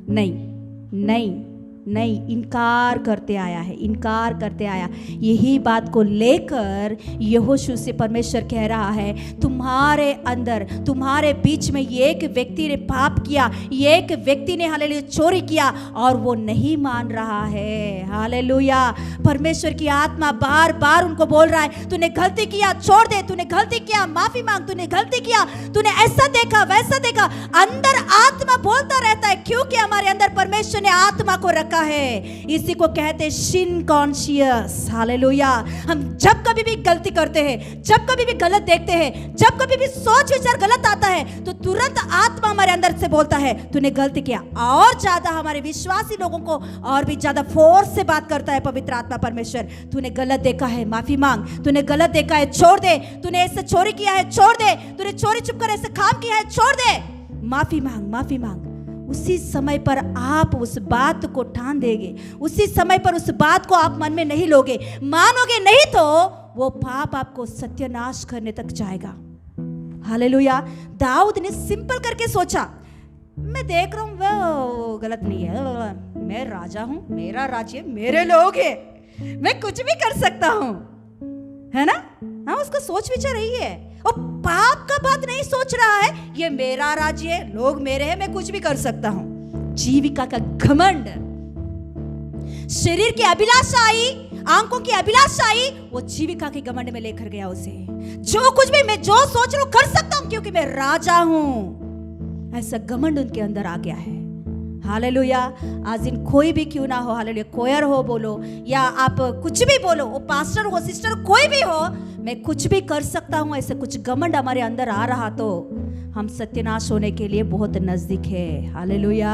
नहीं नहीं नहीं, इनकार करते आया है, इनकार करते आया। यही बात को लेकर यहोशू से परमेश्वर कह रहा है तुम्हारे अंदर, तुम्हारे बीच में एक व्यक्ति ने पाप किया, एक व्यक्ति ने हालेलुया चोरी किया और वो नहीं मान रहा है। हालेलुया। परमेश्वर की आत्मा बार बार उनको बोल रहा है तूने गलती किया, छोड़ दे, तूने गलती किया, माफी मांग, तूने गलती किया, तूने ऐसा देखा वैसा देखा। अंदर आत्मा बोलता रहता है क्योंकि हमारे अंदर परमेश्वर ने आत्मा को रखा है। इसी को कहते सिन कॉन्शियस। हालेलुया। हम जब कभी भी गलती करते हैं, जब कभी भी गलत देखते हैं, जब कभी भी सोच विचार गलत आता है तो तुरंत आत्मा हमारे अंदर से बोलता है तूने गलती किया। और ज्यादा हमारे विश्वासी लोगों को और भी ज्यादा फोर्स से बात करता है पवित्र आत्मा परमेश्वर, तूने गलत देखा है माफी मांग, तूने गलत देखा है छोड़ दे, तूने ऐसे चोरी किया है छोड़ दे, तूने चोरी छुप कर ऐसे काम किया है छोड़ दे, माफी मांग, माफी मांग। उसी समय पर आप उस बात को ठान देंगे, उसी समय पर उस बात को आप मन में नहीं लोगे, मानोगे नहीं तो वो पाप आपको सत्यानाश करने तक जाएगा। हालेलुया। दाऊद ने सिंपल करके सोचा मैं देख रहा हूं वो गलत नहीं है, मैं राजा हूं, मेरा राज्य, मेरे लोग हैं, मैं कुछ भी कर सकता हूं, है ना। हाँ उसका सोच विचार यही है, और पाप का बात नहीं सोच रहा है, ये मेरा राज्य है, लोग मेरे हैं, मैं कुछ भी कर सकता हूं। जीविका का घमंड, शरीर की अभिलाषा आई, आंखों की अभिलाषा आई, वो जीविका के घमंड में लेकर गया उसे। जो कुछ भी मैं जो सोच रहा हूं कर सकता हूं क्योंकि मैं राजा हूं, ऐसा घमंड उनके अंदर आ गया है। हालेलुया। आज दिन कोई भी क्यों ना हो, हालेलुया, कोयर हो बोलो या आप कुछ भी बोलो, वो पास्टर हो सिस्टर कोई भी हो, मैं कुछ भी कर सकता हूं, ऐसे कुछ घमंड हमारे अंदर आ रहा तो हम सत्यानाश होने के लिए बहुत नजदीक है। हालेलुया।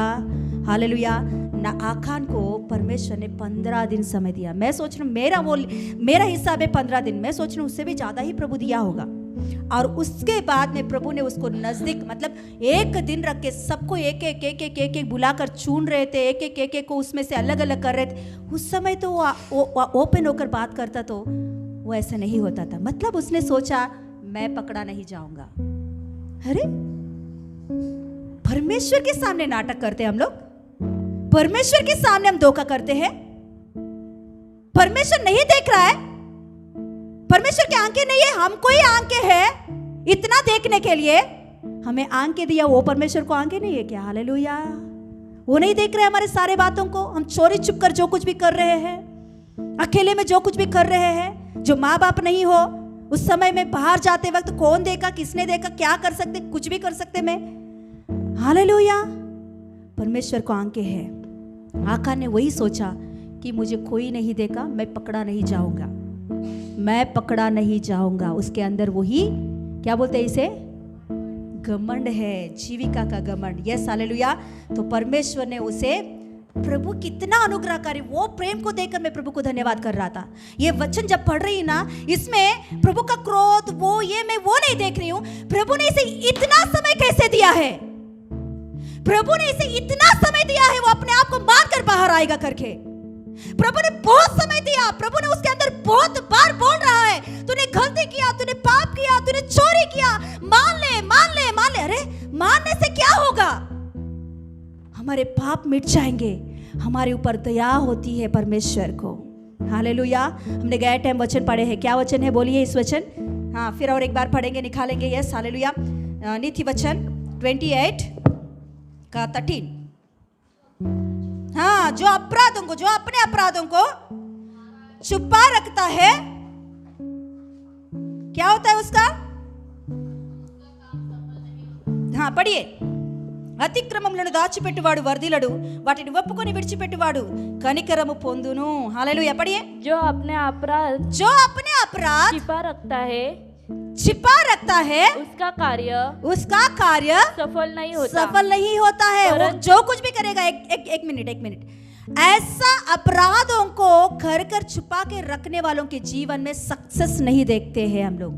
हालेलुया। ना आकान को परमेश्वर ने 15 दिन समय दिया। मैं सोच रहा हूँ मेरा हिसाब है 15 दिन, मैं सोच रहा हूँ उससे भी ज्यादा ही प्रभु दिया होगा। और उसके बाद में प्रभु ने उसको नजदीक, मतलब एक दिन रख के सबको एक एक बुलाकर चुन रहे थे, एक एक को उसमें से अलग अलग कर रहे थे। उस समय तो वो ओपन होकर बात करता तो वो ऐसा नहीं होता था। मतलब उसने सोचा मैं पकड़ा नहीं जाऊंगा। अरे परमेश्वर के सामने नाटक करते हैं हम लोग, परमेश्वर के सामने हम धोखा करते हैं। परमेश्वर नहीं देख रहा है, परमेश्वर की आंखें नहीं है, हमको ही आंखें है इतना देखने के लिए। हमें आंखें दिया, वो परमेश्वर को आंखें नहीं है क्या? हालेलुया। वो नहीं देख रहे हमारे सारे बातों को। हम चोरी छुप कर जो कुछ भी कर रहे हैं, अकेले में जो कुछ भी कर रहे हैं, जो माँ बाप नहीं हो उस समय में बाहर जाते वक्त कौन देखा, किसने देखा, क्या कर सकते, कुछ भी कर सकते मैं। हालेलुया। परमेश्वर को आंखें है। आका ने वही सोचा कि मुझे कोई नहीं देखा, मैं पकड़ा नहीं जाऊंगा, मैं पकड़ा नहीं जाऊंगा। उसके अंदर वही क्या बोलते हैं इसे, घमंड है, जीविका का घमंड। Yes hallelujah. तो परमेश्वर ने उसे, प्रभु कितना अनुग्रहकारी, वो प्रेम को देखकर मैं प्रभु को धन्यवाद कर रहा था। ये वचन जब पढ़ रही ना, इसमें प्रभु का क्रोध, वो ये मैं वो नहीं देख रही हूं। प्रभु ने इसे इतना समय कैसे दिया है, प्रभु ने इसे इतना समय दिया है, वो अपने आप को मानकर बाहर आएगा करके। प्रभु ने बहुत समय दिया, प्रभु ने उसके अंदर बहुत बार बोल रहा है, तूने गलती किया, तूने पाप किया, तूने चोरी किया, मान ले मान ले मान ले। अरे मानने से क्या होगा, हमारे पाप मिट जाएंगे। हमारे ऊपर दया होती है परमेश्वर को। हालेलुया। हमने गए टाइम वचन पढ़े हैं, क्या वचन है बोलिए इस वचन। हाँ, फिर और एक बार पढ़ेंगे, निकालेंगे। Yes hallelujah. नीति वचन 28 का 13। हाँ, जो अपने अपराधों को छुपा रखता है, क्या होता है उसका? हाँ पढ़िए। అతిక్రమములను దాచిపెట్టువాడు వర్ధిల్లడు, వాటిని ఒప్పుకొని విడిచిపెట్టువాడు కనికరము పొందును। हालेलुया। पढ़िए। जो अपने अपराध छिपा रखता है उसका कार्य सफल नहीं होता है। वो जो कुछ भी करेगा, एक मिनट, ऐसा अपराधों को घर कर छुपा के रखने वालों के जीवन में सक्सेस नहीं देखते हैं हम लोग।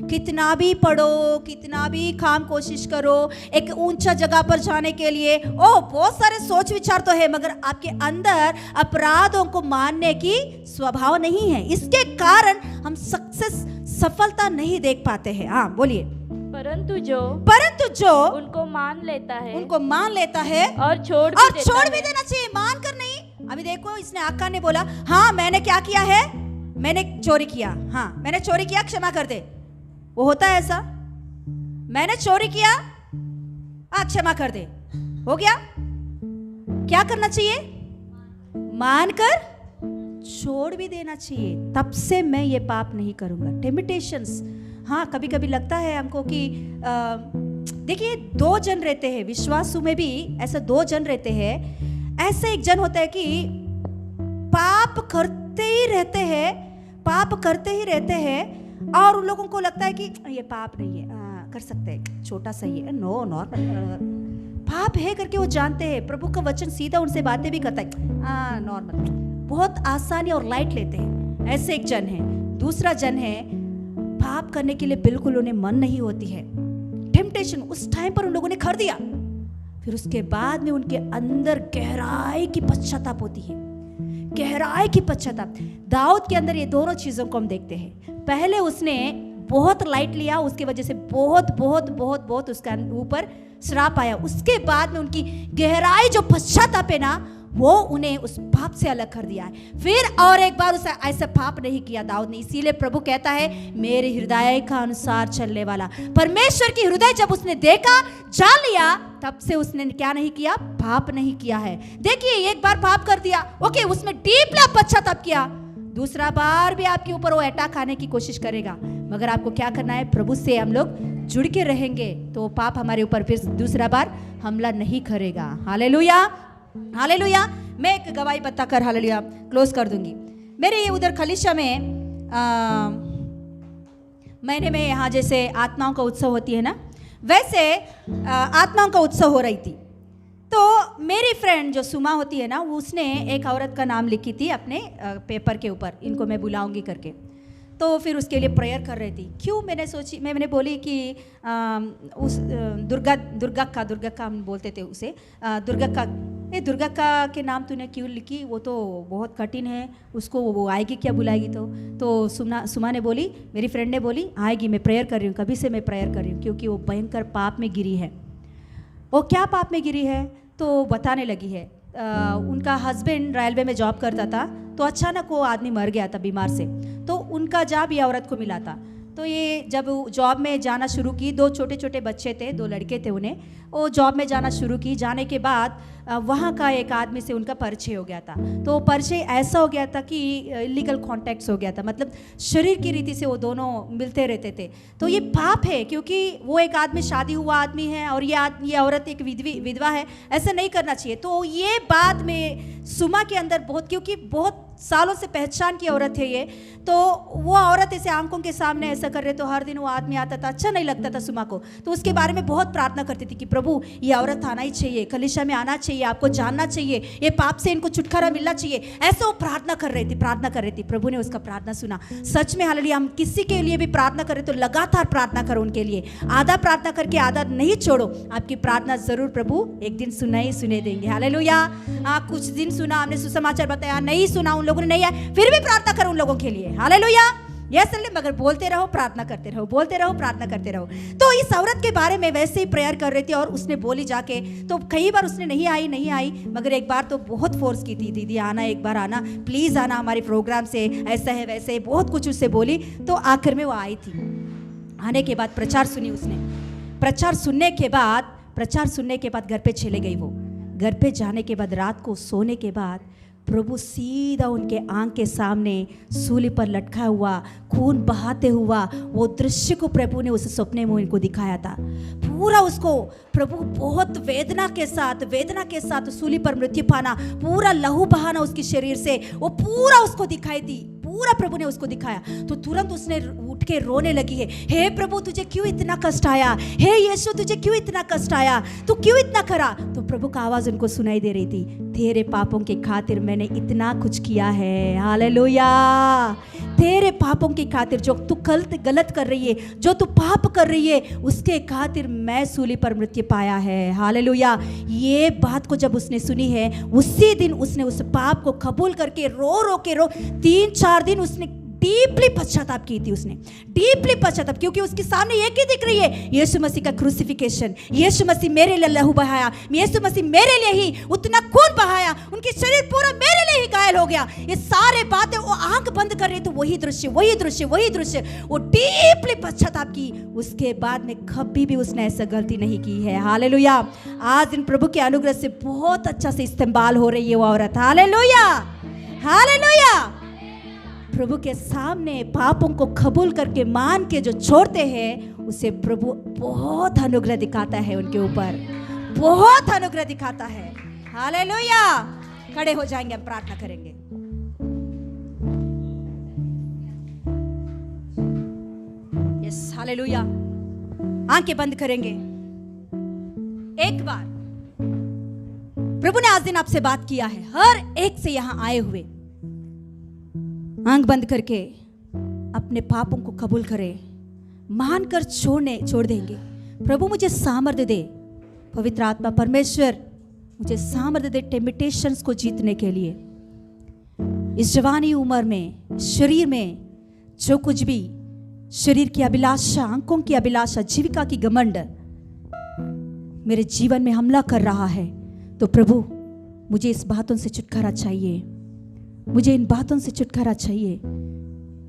कितना भी पढ़ो, कितना भी काम कोशिश करो एक ऊंचा जगह पर जाने के लिए, बहुत सारे सोच विचार तो है, मगर आपके अंदर अपराधों को मानने की स्वभाव नहीं है। इसके कारण हम सफलता नहीं देख पाते हैं। हाँ बोलिए। परंतु जो उनको मान लेता है और छोड़ भी देना चाहिए, मान कर नहीं। अभी देखो, इसने आका ने बोला, हाँ मैंने क्या किया है, मैंने चोरी किया, हाँ मैंने चोरी किया, क्षमा कर दे। वो होता है ऐसा, मैंने चोरी किया, क्षमा कर दे, हो गया। क्या करना चाहिए? मानकर छोड़ भी देना चाहिए। तब से मैं ये पाप नहीं करूंगा। टेम्पटेशंस, हाँ कभी कभी लगता है हमको कि देखिए, दो जन रहते हैं, विश्वासु में भी ऐसा दो जन रहते हैं। ऐसा एक जन होता है कि पाप करते ही रहते हैं और उन लोगों को लगता है कि ये पाप नहीं है, कर सकते हैं, छोटा सा ही है, नो नॉर्मल पाप है करके वो जानते हैं। प्रभु का वचन सीधा उनसे बातें भी करता है, नॉर्मल, बहुत आसानी और लाइट लेते हैं। ऐसे एक जन है। दूसरा जन है, पाप करने के लिए बिल्कुल उन्हें मन नहीं होती है। टेम्पटेशन उस टाइम पर उन लोगों ने कर दिया, फिर उसके बाद में उनके अंदर गहराई की पश्चाताप होती है, गहराई की पश्चाताप। दाऊद के अंदर ये दोनों चीजों को हम देखते हैं। पहले उसने बहुत लाइट लिया, उसके वजह से बहुत उसके ऊपर श्राप आया। उसके बाद में उनकी गहराई जो पश्चाताप है ना, वो उन्हें उस पाप से अलग कर दिया है। फिर और एक बार उसे ऐसा पाप नहीं किया दाऊद ने। इसीलिए प्रभु कहता है, मेरे हृदय का अनुसार चलने वाला। परमेश्वर की हृदय जब उसने देखा, जान लिया, तब से उसने क्या नहीं किया? पाप नहीं किया है। देखिए, एक बार पाप कर दिया, ओके, उसमें डीपली पश्चाताप किया, दूसरा बार भी आपके ऊपर वो अटैक आने की कोशिश करेगा, मगर आपको क्या करना है? प्रभु से हम लोग जुड़ के रहेंगे तो पाप हमारे ऊपर फिर दूसरा बार हमला नहीं करेगा। Hallelujah, hallelujah. मैं एक गवाही बताकर हालेलुया क्लोज कर दूंगी। मेरे ये उधर खलीशा में महीने में यहाँ जैसे आत्माओं का उत्सव होती है ना, वैसे आत्माओं का उत्सव हो रही थी। तो मेरी फ्रेंड जो सुमा होती है ना, उसने एक औरत का नाम लिखी थी अपने पेपर के ऊपर, इनको मैं बुलाऊंगी करके। तो फिर उसके लिए प्रेयर कर रही थी। क्यों मैंने बोली कि उस दुर्गा का हम बोलते थे उसे, दुर्गा का के नाम तूने क्यों लिखी, वो तो बहुत कठिन है, उसको वो आएगी क्या बुलाएगी। तो सुमा ने बोली, मेरी फ्रेंड ने बोली आएगी, मैं प्रेयर कर रही हूँ, कभी से मैं प्रेयर कर रही हूँ, क्योंकि वो भयंकर पाप में गिरी है। वो क्या पाप में गिरी है तो बताने लगी है। उनका हस्बैंड रेलवे में जॉब करता था, तो अचानक वो आदमी मर गया था बीमार से, तो उनका जॉब ये औरत को मिला था। तो ये जब जॉब में जाना शुरू की, 2 छोटे छोटे बच्चे थे, 2 लड़के थे उन्हें, वो जॉब में जाना शुरू की। जाने के बाद वहाँ का एक आदमी से उनका परिचय हो गया था। तो परिचय ऐसा हो गया था कि इलीगल कॉन्टैक्ट्स हो गया था, मतलब शरीर की रीति से वो दोनों मिलते रहते थे। तो ये पाप है, क्योंकि वो एक आदमी शादी हुआ आदमी है और ये औरत एक विधवा है, ऐसा नहीं करना चाहिए। तो ये बात में सुमा के अंदर बहुत, क्योंकि बहुत सालों से पहचान की औरत है ये, तो वो औरत ऐसे आंखों के सामने ऐसा कर रहे, तो हर दिन वो आदमी आता था, अच्छा नहीं लगता था सुमा को। तो उसके बारे में बहुत प्रार्थना करती थी कि प्रभु ये औरत आना ही चाहिए, कलीसिया में आना चाहिए, आपको जानना चाहिए, ये पाप से इनको छुटकारा मिलना चाहिए, ऐसा वो प्रार्थना कर रही थी। प्रभु ने उसका प्रार्थना सुना। सच में हालेलुया, हम किसी के लिए भी प्रार्थना करें तो लगातार प्रार्थना करो उनके लिए, आधा प्रार्थना करके आधा नहीं छोड़ो। आपकी प्रार्थना जरूर प्रभु एक दिन सुने देंगे। हालेलुया। कुछ दिन सुना, हमने सुसमाचार बताया, नहीं सुना, उन लोगों ने नहीं आया, फिर भी प्रार्थना करो उन लोगों के लिए। हालेलुया। यस, मगर बोलते रहो, प्रार्थना करते रहो, बोलते रहो, प्रार्थना करते रहो। तो इस औरत के बारे में वैसे ही प्रेयर कर रही थी और उसने बोली जाके, तो कई बार उसने नहीं आई, मगर एक बार तो बहुत फोर्स की थी, दीदी आना, एक बार आना, प्लीज आना हमारे प्रोग्राम से, ऐसा है वैसे है, बहुत कुछ उससे बोली। तो आखिर में वो आई थी। आने के बाद प्रचार सुनी उसने। प्रचार सुनने के बाद घर पे चले गई। वो घर पे जाने के बाद रात को सोने के बाद प्रभु सीधा उनके आंख के सामने सूली पर लटका हुआ, खून बहाते हुआ वो दृश्य को प्रभु ने उस सपने में उनको दिखाया था। पूरा उसको प्रभु बहुत वेदना के साथ सूली पर मृत्यु पाना, पूरा लहू बहाना उसके शरीर से, वो पूरा उसको दिखाई दी, पूरा प्रभु ने उसको दिखाया। तो तुरंत उसने उठ के रोने लगी है, हे प्रभु तुझे क्यों इतना कष्ट आया, हे यीशु तुझे क्यों इतना कष्ट आया, तू क्यों इतना करा। तो प्रभु का आवाज उनको सुनाई दे रही थी, तेरे पापों के खातिर मैंने इतना कुछ किया है। हालेलुया। तेरे पापों की खातिर, जो तू गलत कर रही है, जो तू पाप कर रही है, उसके खातिर मैं सूली पर मृत्यु पाया है। हालेलुया। ये बात को जब उसने सुनी है, उसी दिन उसने उस पाप को कबूल करके रो 3-4 दिन उसने डीपली पश्चाताप की थी। उसने डीपली पश्चाताप, क्योंकि उसके सामने एक ही दिख रही है, यीशु मसीह का क्रूसिफिकेशन। यीशु मसीह मेरे लिए लहू बहाया, यीशु मसीह मेरे लिए ही उतना खून बहाया, उनके शरीर पूरा मेरे लिए ही घायल हो गया। ये सारे बातें वो आंख बंद कर रही, तो वही दृश्य वो डीपली पश्चाताप की। उसके बाद में कभी भी उसने ऐसा गलती नहीं की है। हालेलुया। आज इन प्रभु के अनुग्रह से बहुत अच्छा से इस्तेमाल हो रही है वो औरत। Hallelujah, hallelujah. प्रभु के सामने पापों को कबूल करके मान के जो छोड़ते हैं, उसे प्रभु बहुत अनुग्रह दिखाता है, उनके ऊपर बहुत अनुग्रह दिखाता है। हालेलुया। खड़े हो जाएंगे, हम प्रार्थना करेंगे। Yes, hallelujah. आंखें बंद करेंगे। एक बार प्रभु ने आज दिन आपसे बात किया है, हर एक से यहां आए हुए आंख बंद करके अपने पापों को कबूल करें, मानकर छोड़ देंगे। प्रभु मुझे सामर्थ्य दे, पवित्र आत्मा परमेश्वर मुझे सामर्थ्य दे टेम्पटेशंस को जीतने के लिए। इस जवानी उम्र में शरीर में जो कुछ भी शरीर की अभिलाषा, आंखों की अभिलाषा, जीविका की घमंड मेरे जीवन में हमला कर रहा है, तो प्रभु मुझे इस बातों से छुटकारा चाहिए, मुझे इन बातों से छुटकारा चाहिए।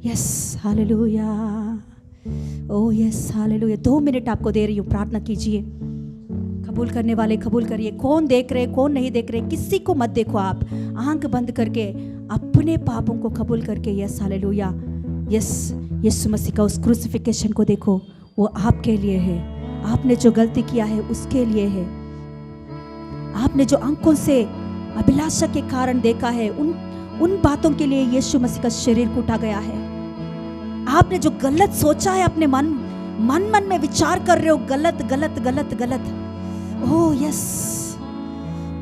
Yes, hallelujah. Oh yes, hallelujah. 2 minute आपको दे रही हूँ, प्रार्थना कीजिए। कबूल करने वाले कबूल करिए। कौन देख रहे, कौन नहीं देख रहे, किसी को मत देखो। आप आंख बंद करके अपने पापों को कबूल करके, यस हालेलुया, यस, यीशु मसीह का उस क्रूसिफिकेशन को देखो, वो आपके लिए है। आपने जो गलती किया है उसके लिए है। आपने जो आंखों से अभिलाषा के कारण देखा है, उन बातों के लिए यीशु मसीह का शरीर कूटा गया है। आपने जो गलत सोचा है, अपने मन में विचार कर रहे हो, गलत, ओह यस,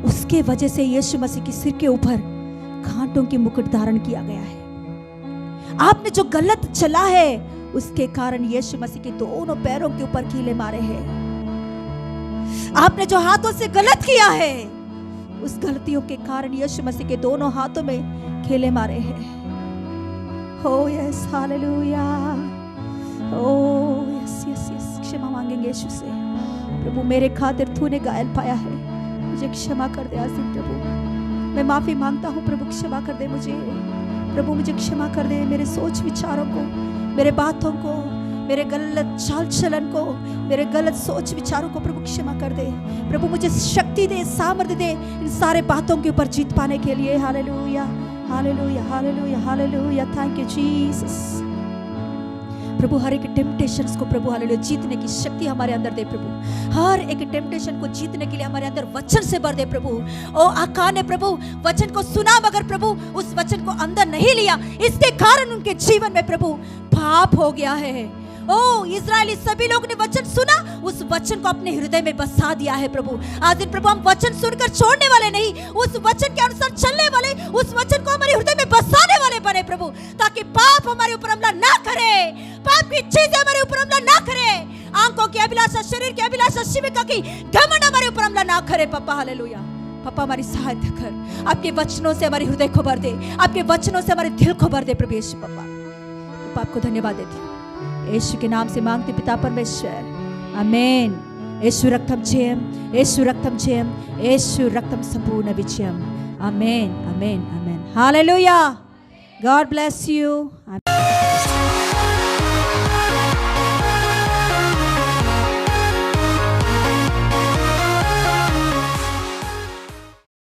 उसके वजह से यीशु मसीह के सिर के ऊपर कांटों की मुकुट धारण किया गया है। आपने जो गलत चला है उसके कारण यीशु मसीह के दोनों पैरों के ऊपर कीले मारे हैं। आपने जो हाथों से गलत किया है उस गलतियों के कारण यीशु मसीह के दोनों हाथों में कीले मारे हैं। हो yes hallelujah, oh yes yes yes. क्षमा मांगेंगे यीशु से, प्रभु मेरे खातिर तूने घायल पाया है, मुझे क्षमा कर दे। आज दिन प्रभु मैं माफी मांगता हूँ, प्रभु क्षमा कर दे मुझे। प्रभु मुझे क्षमा कर दे, मेरे सोच विचारों को, मेरे बातों को, मेरे गलत चाल चलन को, मेरे गलत सोच विचारों को प्रभु क्षमा कर दे। प्रभु मुझे शक्ति दे, सामर्थ्य दे इन सारे बातों के ऊपर जीत पाने के लिए। Hallelujah hallelujah hallelujah hallelujah, thank you Jesus. प्रभु हर एक टेम्पटेशंस को प्रभु हालेलुया जीतने की शक्ति हमारे अंदर दे प्रभु। हर एक टेम्पटेशन को जीतने के लिए हमारे अंदर वचन से भर दे प्रभु। ओ आका ने प्रभु वचन को सुना मगर प्रभु उस वचन को अंदर नहीं लिया, इसके कारण उनके जीवन में प्रभु पाप हो गया है। ओ इजरायली सभी लोगों ने वचन सुना, उस वचन को अपने हृदय में बसा दिया है प्रभु। आज दिन प्रभु हम वचन सुनकर छोड़ने वाले नहीं, उस वचन के अनुसार चलने वाले, उस वचन को हमारे हृदय में बसाने वाले बने प्रभु, ताकि पाप हमारे ऊपर हमला ना करे, पाप की चीजें हमारे ऊपर हमला ना करे, आंखों की अभिलाषा, शरीर की अभिलाषा, शिविका की घमंड हमारे ऊपर हमला ना करे। पापा हालेलुया, पापा हमारी सहायता कर, आपके वचनों से हमारे हृदय को भर दे, आपके वचनों से हमारे दिल को भर दे प्रभु यीशु। पापा आपको धन्यवाद देती हूँ, यीशु के नाम से मांगते पिता परमेश्वर, आमेन। యేసు రక్తం జయం, యేసు రక్తం జయం, యేసు రక్తం సంపూర్ణ విజయం. ఆమేన్ ఆమేన్ ఆమేన్. హల్లెలూయా. God bless you.